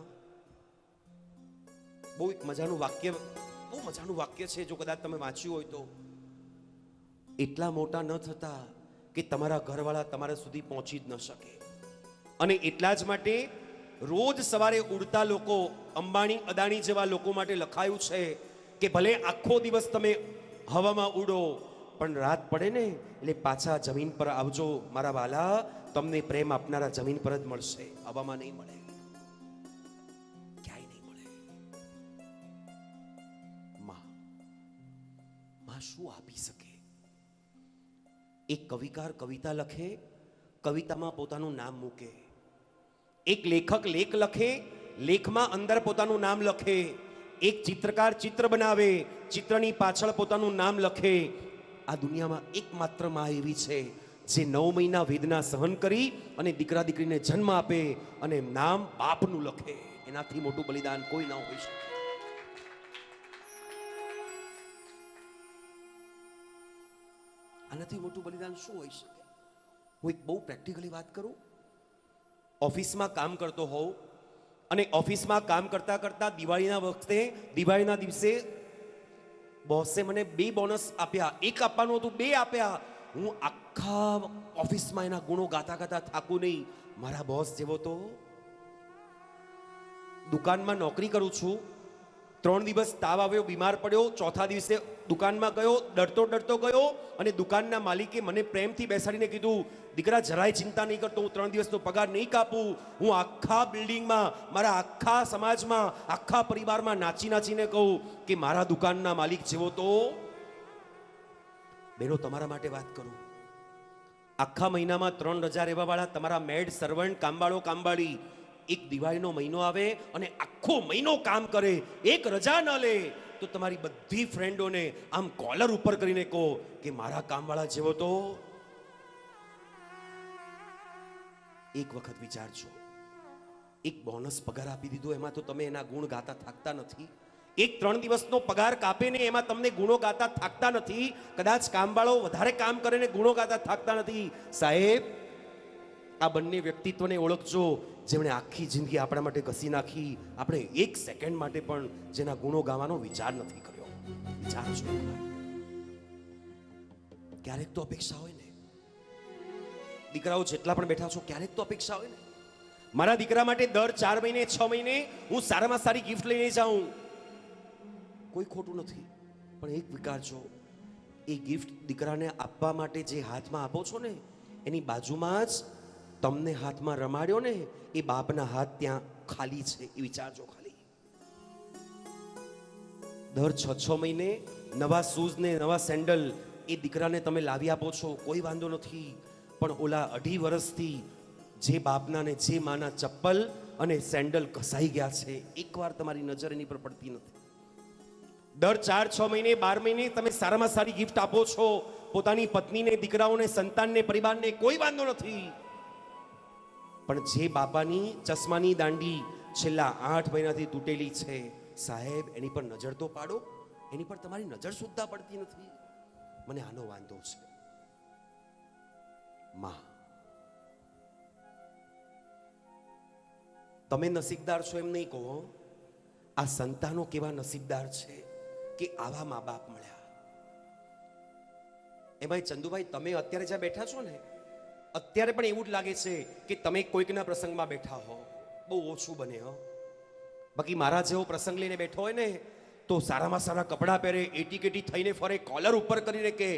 બહુ એક મજાનું વાક્ય છે, જો કદાચ તમે વાંચ્યું હોય તો. એટલા મોટા ન થતા કે તમારા ઘરવાળા તમારા સુધી પહોંચી જ ન શકે. અને એટલા જ માટે રોજ સવારે ઉડતા લોકો, અંબાણી અદાણી જેવા લોકો માટે લખાયું છે કે ભલે આખો દિવસ તમે હવામાં ઉડો, પણ રાત પડે ને એટલે પાછા જમીન પર આવજો મારા વાલા, તમને પ્રેમ આપનારા જમીન પર જ મળશે, હવામાં નહીં મળે, ક્યાંય નહીં મળે. માં શું આપી શકે? એક કવિકાર કવિતા લખે, કવિતામાં પોતાનું નામ મૂકે. એક લેખક લેખ લખે, લેખમાં અંદર પોતાનું નામ લખે. એક ચિત્રકાર ચિત્ર બનાવે, ચિત્રની પાછળ પોતાનું નામ લખે. આ દુનિયામાં એકમાત્ર માં એવી છે જે 9 મહિના વેદના સહન કરી અને દીકરા દીકરીને જન્મ આપે અને નામ બાપનું લખે. એનાથી મોટું બલિદાન કોઈ ન હોઈ શકે. આનાથી મોટું બલિદાન શું હોઈ શકે? હું એક બહુ પ્રેક્ટિકલી વાત કરું. ઓફિસમાં કામ કરતો હોઉં અને ઓફિસમાં કામ કરતા કરતા દિવાળીના વખતે, દિવાળીના દિવસે બોસે મને 2 બોનસ આપ્યા. 1 આપવાનું હતું, 2 આપ્યા. હું આખા ઓફિસમાં એના ગુણો ગાતા ગાતા થાકું નહીં. મારા બોસ જેવો તો. દુકાનમાં નોકરી કરું છું. 3 દિવસ તાવ આવ્યો, બીમાર પડ્યો. ચોથા દિવસે દુકાનમાં ગયો, ડરતો ડરતો ગયો અને દુકાનના માલિકે મને પ્રેમથી બેસાડીને કીધું, દીકરા જરાય ચિંતા નહીં કરતો, હું 3 દિવસનો પગાર નહીં કાપું. હું આખા બિલ્ડિંગમાં, મારા આખા સમાજમાં, આખા પરિવારમાં નાચી નાચીને કહું કે મારા દુકાનના માલિક જેવો તો. બેનો, તમારા માટે વાત કરું. આખા મહિનામાં 3 રજા રહેવા વાળા તમારા મેડ, સર્વન્ટ, કામવાળો, કામવાળી, એક દિવાળીનો મહિનો આવે અને આખો મહિનો કામ કરે, એક રજા ન લે, તો તમારી બધી ફ્રેન્ડોને આમ કોલર ઉપર કરીને કહો કે મારા કામવાળા જેવો તો. એક વખત વિચારજો, એક બોનસ પગાર આપી દીધો, એમાં તો તમે એના ગુણ ગાતા થાકતા નથી. એક 3 દિવસનો પગાર કાપે ને એમાં તમને ગુણો ગાતા થાકતા નથી. કદાચ કામવાળો વધારે કામ કરે ને ગુણો ગાતા થાકતા નથી. સાહેબ, આ બંને વ્યક્તિત્વને ઓળખજો જેમણે આખી જિંદગી આપણા માટે ઘસી નાખી. આપણે 1 સેકન્ડ માટે પણ જેના ગુણો ગાવાનો વિચાર નથી કર્યો. વિચારજો. ક્યારેક તો અપેક્ષા હોય ને, દીકરાઓ જેટલા પણ બેઠા છો, ક્યારેક તો અપેક્ષા હોય ને, મારા દીકરા માટે દર 4 મહિને 6 મહિને હું સારામાં સારી ગિફ્ટ લઈને જાઉં. કોઈ ખોટું નથી, પણ એક વિચારજો, એ ગિફ્ટ દીકરાને આપવા માટે જે હાથમાં આપો છો ને, એની બાજુમાં જ તમને હાથમાં રમાડ્યો ને એ બાપના હાથ ત્યાં ખાલી છે. એ વિચારજો ખાલી. દર 6 મહિને નવા શૂઝ ને નવા સેન્ડલ એ દીકરાને તમે લાવી આપો છો, કોઈ વાંધો નથી. પણ ઓલા 2.5 વર્ષથી જે બાપના ને જે માના ચપ્પલ અને સેન્ડલ ઘસાઈ ગયા છે, એકવાર તમારી નજર એની પર પડતી નથી. દર 4-6 મહિને 12 મહિને તમે સારામાં સારી ગિફ્ટ આપો છો પોતાની પત્નીને, દીકરાઓને, સંતાનને, પરિવારને, કોઈ વાંધો નથી. પણ જે બાપાની ચશ્માની દાંડી છેલ્લા 8 મહિનાથી તૂટેલી છે, સાહેબ, એની પર નજર તો પાડો. એની પર તમારી નજર સુદ્ધા પડતી નથી. મને આનો વાંધો છે. માં, તમે નસીબદાર છો એમ નહીં કહો. આ સંતાનો કેવા નસીબદાર છે કે આવા મા બાપ મળ્યા. એમાં ચંદુભાઈ, તમે અત્યારે જ્યાં બેઠા છો ને, અત્યારે પણ એવું જ લાગે છે કે તમે કોઈકના પ્રસંગમાં બેઠા હો. બહુ ઓછું બને હો. બાકી મારા જેવો પ્રસંગ લઈને બેઠો હોય ને તો સારામાં સારા કપડાં પહેરે, એટી કેટી થઈને ફરે, કોલર ઉપર કરીને કે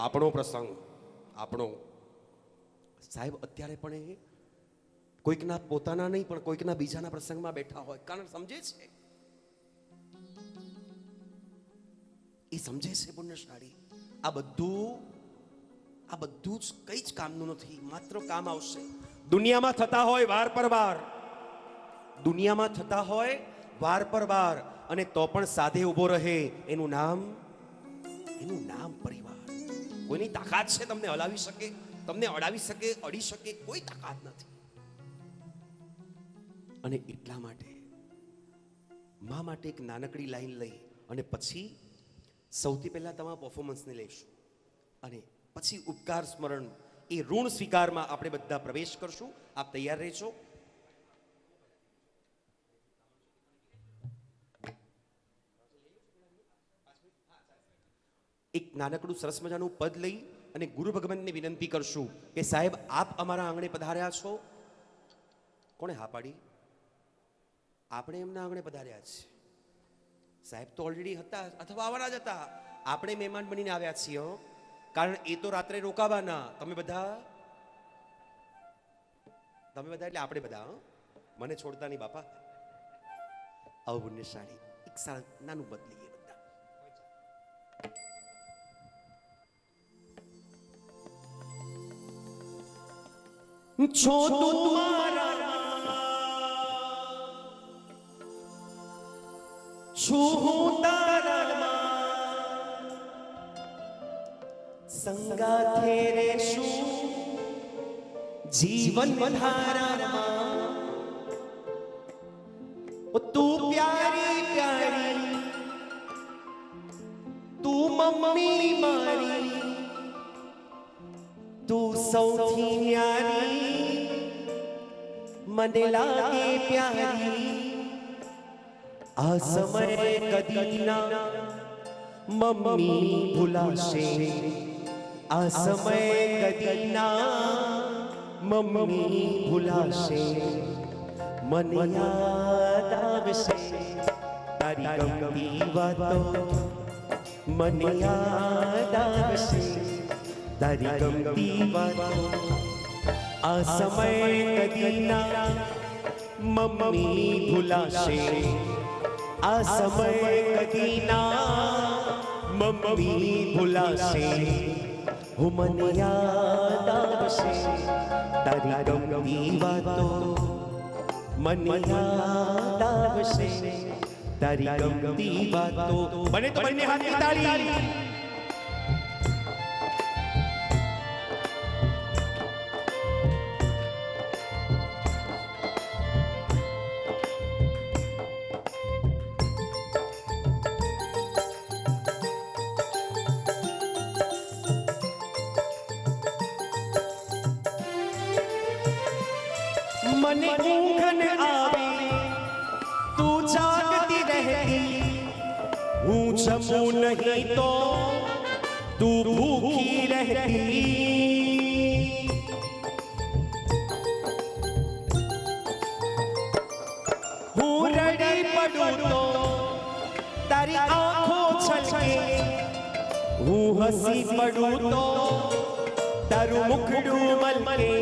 આપણો પ્રસંગ, આપણો. સાહેબ, અત્યારે પણ એ કોઈકના પોતાના નહીં પણ કોઈકના બીજાના પ્રસંગમાં બેઠા હોય. કારણ સમજે છે, એ સમજે છે પુણ્યશાળી. આ બધું જ કઈ જ કામનું નથી. માત્ર કામ આવશે દુનિયામાં થતા હોય વાર પર વાર, દુનિયામાં થતા હોય વાર પર વાર, અને તો પણ સાધે ઉભો રહે. એનું નામ પરિવાર. કોઈની તાકાત છે તમને હલાવી શકે, તમને અડાવી શકે, અડી શકે? કોઈ તાકાત નથી. અને એટલા માટે મા માટે એક નાનકડી લાઈન લઈ અને પછી સૌથી પહેલા તમારા પરફોર્મન્સને લઈશું અને પછી ઉપકાર સ્મરણ, એ ઋણ સ્વીકારમાં આપણે બધા પ્રવેશ કરશું. આપ તૈયાર રહેજો. એક નાનકડું સરસ મજાનું પદ લઈ અને ગુરુ ભગવંતને વિનંતી કરશું કે સાહેબ, આપ અમારા આંગણે પધાર્યા છો. કોણે હા પાડી? આપણે એમના આંગણે પધાર્યા છે. સાહેબ તો ઓલરેડી હતા અથવા આવવાના જ હતા. આપણે મહેમાન બનીને આવ્યા છીએ હો. કારણ એ તો રાત્રે રોકાવાના. તમે બધા એટલે આપણે બધા હો. મને છોડતા નહીં બાપા. આવો પુણ્યશાળી એક નાનું બદલીએ બધા. છો તું મારા છું હું તારામાં સંગાથે રેશું જીવન ધારામાં તું પ્યારી પ્યારી તું મમ્મી મારી તું સૌથી ન્યારી મને લાગે પ્યારી આ સમય કદી ના મમ્મી ભૂલાશે આ સમય કદી ના મમ્મી ભૂલાશે મને યાદ આવશે તારી ગમતી વાતો મને યાદ આવશે તારી ગમતી વાતો આ સમય કદી ના મમ્મી ભૂલાશે આ સમય કદી ના મમ્મી ભૂલાશે હું મને યાદ આવશે તારી ગમતી વાતો મને યાદ આવશે તારી ગમતી વાતો. બને તો બંને હાથની તાળી. મને ઊંઘ ન આવે તું જાગતી રહેતી હું જમું નહીં તો તું ભૂખી રહેતી હું રડી પડું તો તારી આંખો છલકે હું હસી પડું તો તારું મુખડું મલકે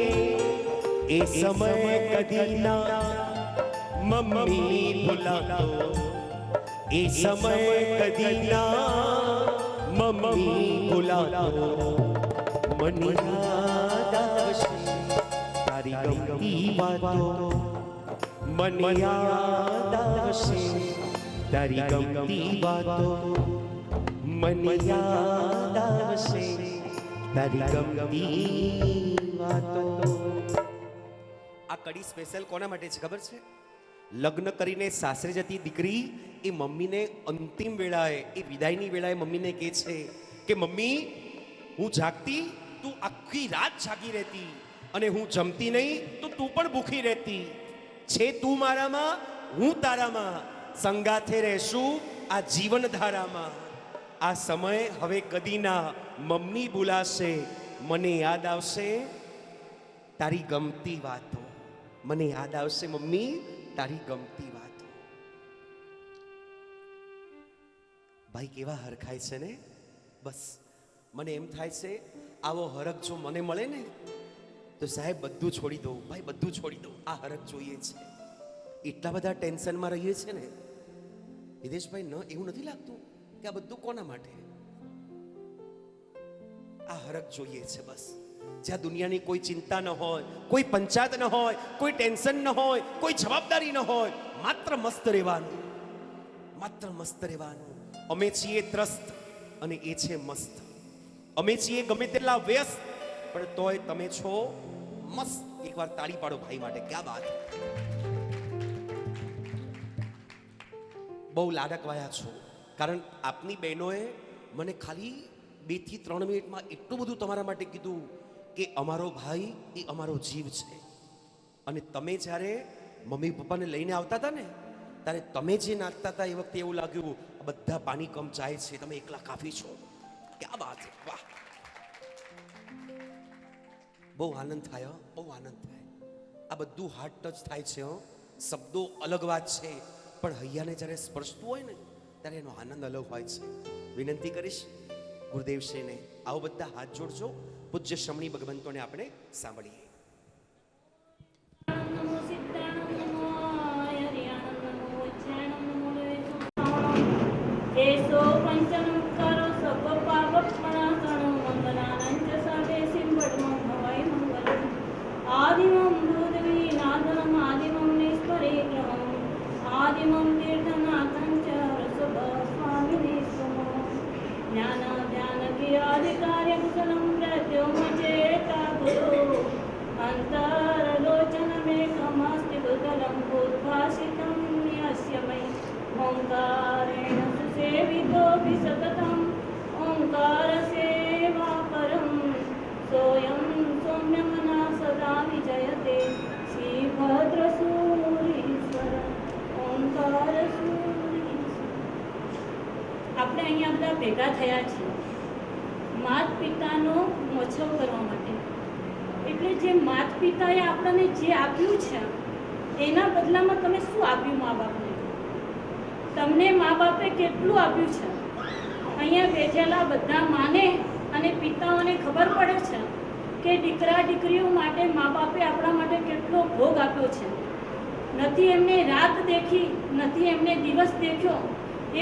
એ સમય કદી ના મમ્મી ભૂલાતો એ સમય કદી ના મમ્મી ભૂલાતો મને યાદ આવશે તારી ગમતી વાતો મને યાદ આવશે તારી ગમતી વાતો મને યાદ આવશે તારી ગમતી વાતો. આ કડી સ્પેશિયલ કોના માટે છે ખબર છે? લગ્ન કરીને સાસરે જતી દીકરી એ મમ્મીને અંતિમ વેળાએ એ વિદાયની વેળાએ મમ્મીને કહે છે કે મમ્મી હું જાગતી તું આખી રાત જાગી રહેતી અને હું જમતી નહીં તો તું પણ ભૂખી રહેતી છે તું મારામાં હું તારામાં સંગાથે રહેશું આ જીવન ધારામાં આ સમય હવે કદી ના મમ્મી ભૂલાશે મને યાદ આવશે તારી ગમતી વાતો મને યાદ આવશે મમ્મી તારી ગમતી વાતો. ભાઈ કેવા હરખાય છે ને. બસ મને એમ થાય છે આવો હરખ જો મને મળે ને તો સાહેબ બધું છોડી દઉં. ભાઈ બધું છોડી દઉં. આ હરખ જોઈએ છે. એટલા બધા ટેન્શનમાં રહીએ છે ને હિતેશભાઈ ન એવું નથી લાગતું કે આ બધું કોના માટે? આ હરખ જોઈએ છે બસ. જ્યાં દુનિયાની કોઈ ચિંતા ન હોય, કોઈ પંચાયત ન હોય, કોઈ ટેન્શન ન હોય, કોઈ જવાબદારી ન હોય, માત્ર મસ્ત રહેવાનું, માત્ર મસ્ત રહેવાનું. અમે છીએ ત્રસ્ત અને એ છે મસ્ત. અમે છીએ ગમે તેટલા વ્યસ્ત પણ તોય તમે છો મસ્ત. એકવાર તાળી પાડો ભાઈ માટે. ક્યાં વાત. બહુ લાડકવાયા છો કારણ આપની બહેનોએ મને ખાલી 2 થી 3 મિનિટમાં એટલું બધું તમારા માટે કીધું કે અમારો ભાઈ એ અમારો જીવ છે. અને તમે જ્યારે મમ્મી પપ્પાને લઈને આવતા હતા ને ત્યારે તમે જે નાચતા હતા એ વખતે એવું લાગ્યું બધા પાણી કમ જાય છે, તમે એકલા કાફી છો. ક્યાં વાત. વાહ. બહુ આનંદ થાય, બહુ આનંદ થાય. આ બધું હાર્ટ ટચ થાય છે. શબ્દો અલગ વાત છે, પણ હૈયાને જ્યારે સ્પર્શતું હોય ને ત્યારે એનો આનંદ અલગ હોય છે. વિનંતી કરીશ ગુરુદેવશ્રીને, આવો બધા હાથ જોડજો, પૂજ્ય શમણી ભગવંતોને આપણે સાંભળીએ. નમો સિદ્ધાણમ નમો હરિયાણમ નમો વૈજ્ઞાણમ નમો વેદાંતમ એસો પંચનમસ્કારો સર્વ પાવપણાસણો મંગલાનંચ સર્વે સિંહડમં ભવાય મંગલમ આદિમં ભૂતવીનાદનમ આદિમં નિષ્પરિગ્રહમ આદિમં તીર્થનાથં ચ રસદ સ્વામિને સ્વમો જ્ઞાન ધ્યાન ક્રિયાધિકાર્ય કુશલમ પ્રત્યોમચેતા ગુરુ अन्तरलोचनमेकमस्ति भूतलं भूद्भासितं यस्य मयि ओङ्कारेण सुसेवितोऽपि सततं ओङ्कारसेवा परं सोऽयं सौम्यमनः सदा विजयते श्रीभद्रसूरीश्वर ओङ्कारसूरीश्वर. આપણે અહીંયા બધા ભેગા થયા છીએ માત પિતાનો મોછવ કરવા માટે. એટલે જે માત પિતાએ આપણને જે આપ્યું છે એના બદલામાં તમે શું આપ્યું મા બાપને? તમને મા બાપે કેટલું આપ્યું છે? અહીંયા બેઠેલા બધા માને અને પિતાઓને ખબર પડે છે કે દીકરા દીકરીઓ માટે મા બાપે આપણા માટે કેટલો ભોગ આપ્યો છે. નથી એમને રાત દેખી, નથી એમને દિવસ દેખ્યો,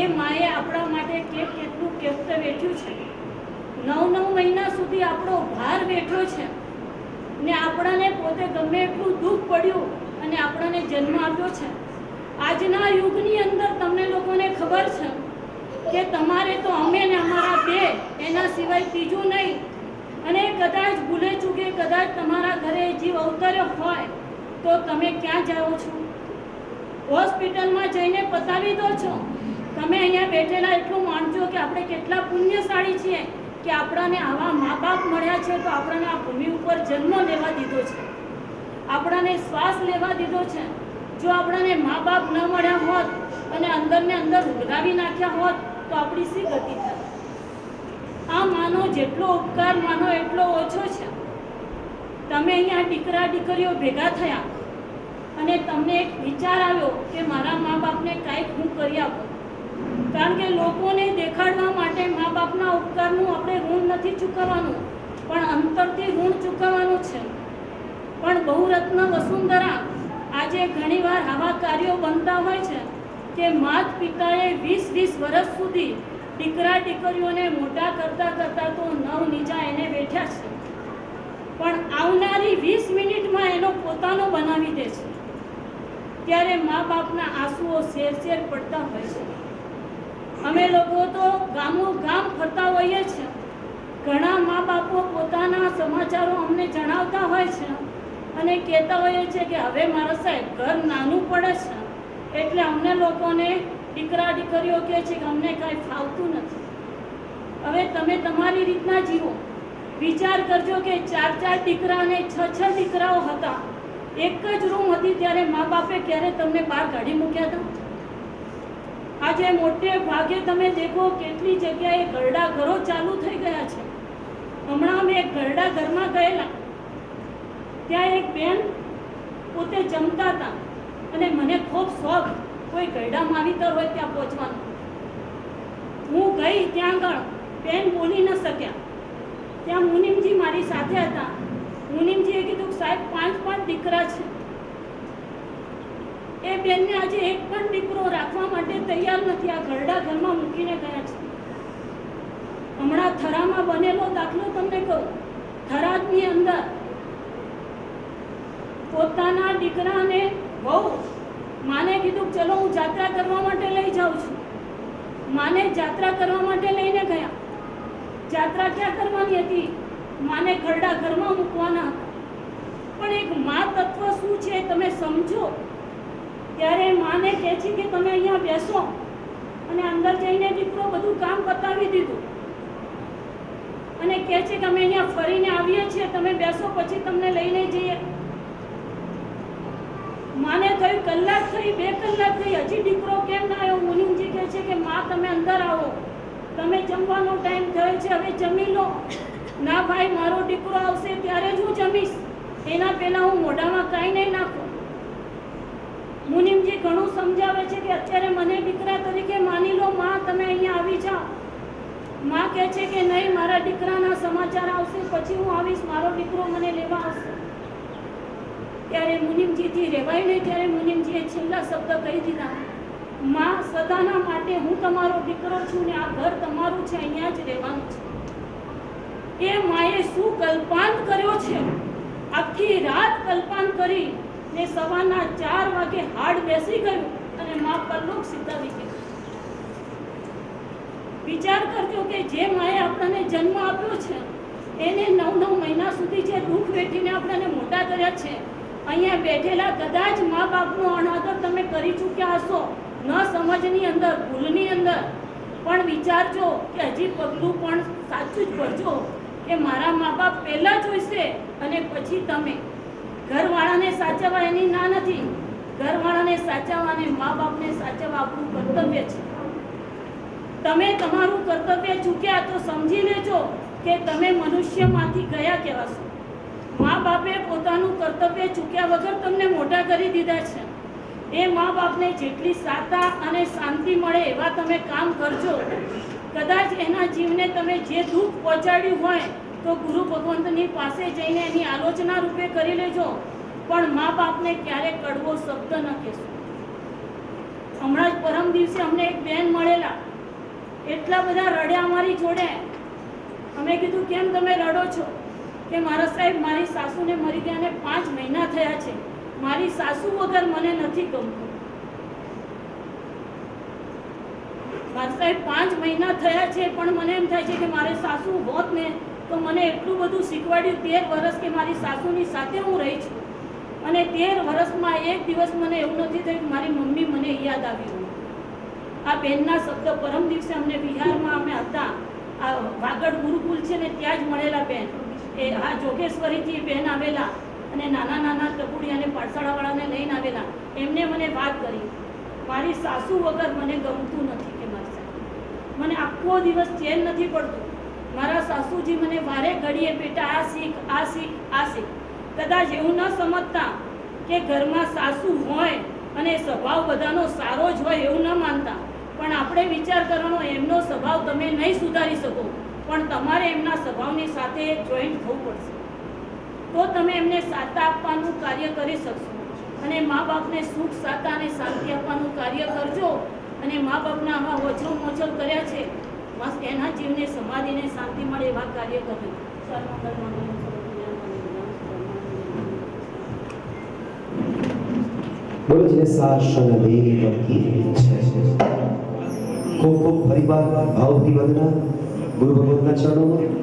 એ માએ આપણા માટે કેટલું કષ્ટ વેઠ્યું છે. 9 મહિના સુધી આપણો ભાર વેઠ્યો છે ને આપણાને પોતે ગમે એટલું દુઃખ પડ્યું અને આપણાને જન્મ આપ્યો છે. આજના યુગની અંદર તમને લોકોને ખબર છે કે તમારે તો અમે ને અમારા બે, એના સિવાય ત્રીજું નહીં. અને કદાચ ભૂલે ચૂકે કદાચ તમારા ઘરે જીવ અવતર્યો હોય તો તમે ક્યાં જાઓ છો? હોસ્પિટલમાં જઈને પતાવી દો છો. તમે અહીંયા બેઠેલા એટલું માનજો કે આપણે કેટલા પુણ્યશાળી છીએ કે આપણાને આવા મા બાપ મળ્યા છે, તો આપણાને આ ભૂમિ ઉપર જન્મ લેવા દીધો છે, આપણાને શ્વાસ લેવા દીધો છે. જો આપણાને મા બાપ ન મળ્યા હોત અને અંદરને અંદર ઉલગાવી નાખ્યા હોત તો આપણી શી ગતિ થાય? આ માનો જેટલો ઉપકાર માનો એટલો ઓછો છે. તમે અહીંયા દીકરા દીકરીઓ ભેગા થયા અને તમને એક વિચાર આવ્યો કે મારા મા બાપને કાંઈક હું કરી આપું. કારણ કે લોકોને દેખાડવા માટે મા બાપના ઉપકારનું આપણે ઋણ નથી ચૂકવવાનું, પણ અંતરથી ઋણ ચૂકવવાનું છે. પણ બહુરત્ન વસુંધરા આજે ઘણીવાર આવા કાર્યો બનતા હોય છે કે માત પિતાએ 20 વર્ષ સુધી દીકરા દીકરીઓને મોટા કરતા કરતા તો નવનીજા એને બેઠ્યા છે, પણ આવનારી 20 મિનિટમાં એનો પોતાનો બનાવી દે છે. ત્યારે મા બાપના આંસુઓ શેર શેર પડતા હોય છે. અમે લોકો તો ગામો ગામ ફરતા હોઈએ છીએ. ઘણા મા બાપો પોતાના સમાચારો અમને જણાવતા હોય છે અને કહેતા હોઈએ છે કે હવે મારા સાહેબ ઘર નાનું પડે છે એટલે અમને લોકોને દીકરા દીકરીઓ કહે છે કે અમને કાંઈ ફાવતું નથી. હવે તમે તમારી રીતના જીવો. વિચાર કરજો કે 4 દીકરા અને 6 દીકરાઓ હતા, એક જ રૂમ હતી, ત્યારે મા બાપે ક્યારે તમને બહાર કાઢી મૂક્યા હતા? આજે મોટે ભાગે તમે દેખો કેટલી જગ્યાએ ઘરડા ઘરો ચાલુ થઈ ગયા છે. હમણાં અમે એક ઘરડા ઘરમાં ગયેલા, ત્યાં એક બેન પોતે જમતા હતા અને મને ખૂબ શોખ કોઈ ઘરડા માવીતર હોય ત્યાં પહોંચવાનો. હું ગઈ ત્યાં આગળ, બેન બોલી ન શક્યા. ત્યાં મુનિમજી મારી સાથે હતા. મુનિમજીએ કીધું સાહેબ 5 દીકરા છે. એ બેનને આજે એક પણ દીકરો રાખવા માટે તૈયાર નથી, આ ઘરડા ઘરમાં મૂકીને ગયા છે. હમણાં થરામાં બનેલો દાખલો તમને કહું. થરાદની અંદર પોતાના દીકરાને બહુ માને કીધું ચલો હું જાત્રા કરવા માટે લઈ જાઉં છું. માને જાત્રા કરવા માટે લઈને ગયા. જાત્રા ક્યાં કરવાની હતી? માને ઘરડા ઘરમાં મૂકવાના હતા. પણ એક મા તત્વ શું છે તમે સમજો. ત્યારે માને કહે છે કે તમે અહીંયા બેસો, અને અંદર જઈને દીકરો બધું કામ બતાવી દીધું અને કહે છે કે અમે અહીંયા ફરીને આવીએ છીએ, તમે બેસો પછી તમને લઈને જઈએ. માને થયું કલાક થઈ, 2 કલાક થઈ, હજી દીકરો કેમ ના આવ્યો? મુનિમજી કહે છે કે માં તમે અંદર આવો, તમે જમવાનો ટાઈમ થયો છે, હવે જમી લો. ના ભાઈ, મારો દીકરો આવશે ત્યારે જ હું જમીશ, એના પહેલા હું મોઢામાં કાંઈ નહીં નાખું. મુનિમજી ઘણું સમજાવે છે કે અત્યારે મને દીકરા તરીકે માની લો માં, તમે અહીંયા આવી જાઓ. માં કહે છે કે નહીં, મારા દીકરાના સમાચાર આવશે પછી હું આવીશ, મારો દીકરો મને લેવા આવશે. ત્યારે મુનિમજીથી રહેવાય નહીં. ત્યારે મુનિમજીએ છેલ્લા શબ્દ કહી દીધા, માં સદાના માટે હું તમારો દીકરો છું ને આ ઘર તમારું છે, અહીંયા જ રહેવાનું છે. એ માએ શું કલ્પાંત કર્યો છે, આખી રાત કલ્પાંત કરી ને સવારના 4 વાગે હાડ બેસી ગયું અને માં પરલોક સીધાવી ગઈ. વિચાર કરજો કે જે માએ આપણને જન્મ આપ્યો છે એને 9 મહિના સુધી જે દુઃખ વેઠીને આપણને મોટા કર્યા છે, અહીંયા બેઠેલા કદાચ મા બાપનો અનાદર તમે કરી ચૂક્યા હશો, ન સમજની અંદર, ભૂલની અંદર, પણ વિચારજો કે હજી પગલું પણ સાચું જ ભરજો કે મારા મા બાપ પહેલા જોઈશે અને પછી તમે. ઘરવાળાને સાચવવા એની ના નથી, ઘરવાળાને સાચવવા અને મા બાપને સાચવવા આપણું કર્તવ્ય છે. તમે તમારું કર્તવ્ય ચૂક્યા તો સમજી લેજો કે તમે મનુષ્યમાંથી ગયા કેવા છો. મા બાપે પોતાનું કર્તવ્ય ચૂક્યા વગર તમને મોટા કરી દીધા છે. એ મા બાપને જેટલી સાતા અને શાંતિ મળે એવા તમે કામ કરજો. કદાચ એના જીવને તમે જે દુઃખ પહોંચાડ્યું હોય તો ગુરુ ભગવંતની પાસે જઈને એની આલોચના રૂપે કરી લેજો, પણ મા બાપને ક્યારેક કડવો શબ્દ ન કહેશો. હમણાં જ પરમ દિવસે અમને એક બેન મળેલા, એટલા બધા રડ્યા અમારી જોડે. અમે કીધું કેમ તમે રડો છો? કે મારા સાહેબ, મારી સાસુને મરી ગયા ને 5 મહિના થયા છે, મારી સાસુ વગર મને નથી ગમતું. મારા સાહેબ 5 મહિના થયા છે પણ મને એમ થાય છે કે મારે સાસુ હોત ને તો મને એટલું બધું શીખવાડ્યું. 13 વર્ષ કે મારી સાસુની સાથે હું રહી છું અને 13 વર્ષમાં એક દિવસ મને એવું નથી થયું કે મારી મમ્મી મને યાદ આવી હોય. આ બેનના શબ્દ પરમ દિવસે અમને બિહારમાં અમે હતા, આ વાગડ ગુરુકુલ છે ને ત્યાં જ મળેલા બેન. એ આ જોગેશ્વરીથી બેન આવેલા અને નાના નાના ટપુડિયાને પાઠશાળાવાળાને લઈને આવેલા. એમને મને વાત કરી, મારી સાસુ વગર મને ગમતું નથી કે મારી સાસુ, મને આખો દિવસ ચેન નથી પડતું. મારા સાસુજી મને વારે ઘડીએ બેટા આ શીખ, આ શીખ, આ શીખ. કદાચ એવું ન સમજતા કે ઘરમાં સાસુ હોય અને સ્વભાવ બધાનો સારો જ હોય એવું ન માનતા, પણ આપણે વિચાર કરવાનો એમનો સ્વભાવ તમે નહીં સુધારી શકો, પણ તમારે એમના સ્વભાવની સાથે જોઈન્ટ થવું પડશે તો તમે એમને સાતા આપવાનું કાર્ય કરી શકશો. અને મા બાપને સુખ, સાતા અને શાંતિ આપવાનું કાર્ય કરજો. અને મા બાપના આવા વચનો મોચલ કર્યા છે, બસ એના જીવને સમાધિને શાંતિ મળે એવા કાર્ય કરજો. બોલો છે શાસન દેવ કી છે. ખૂબ ખૂબ ફરીવાર ભાવથી વંદના ગુરુ ભગવંતના ચરણોમાં.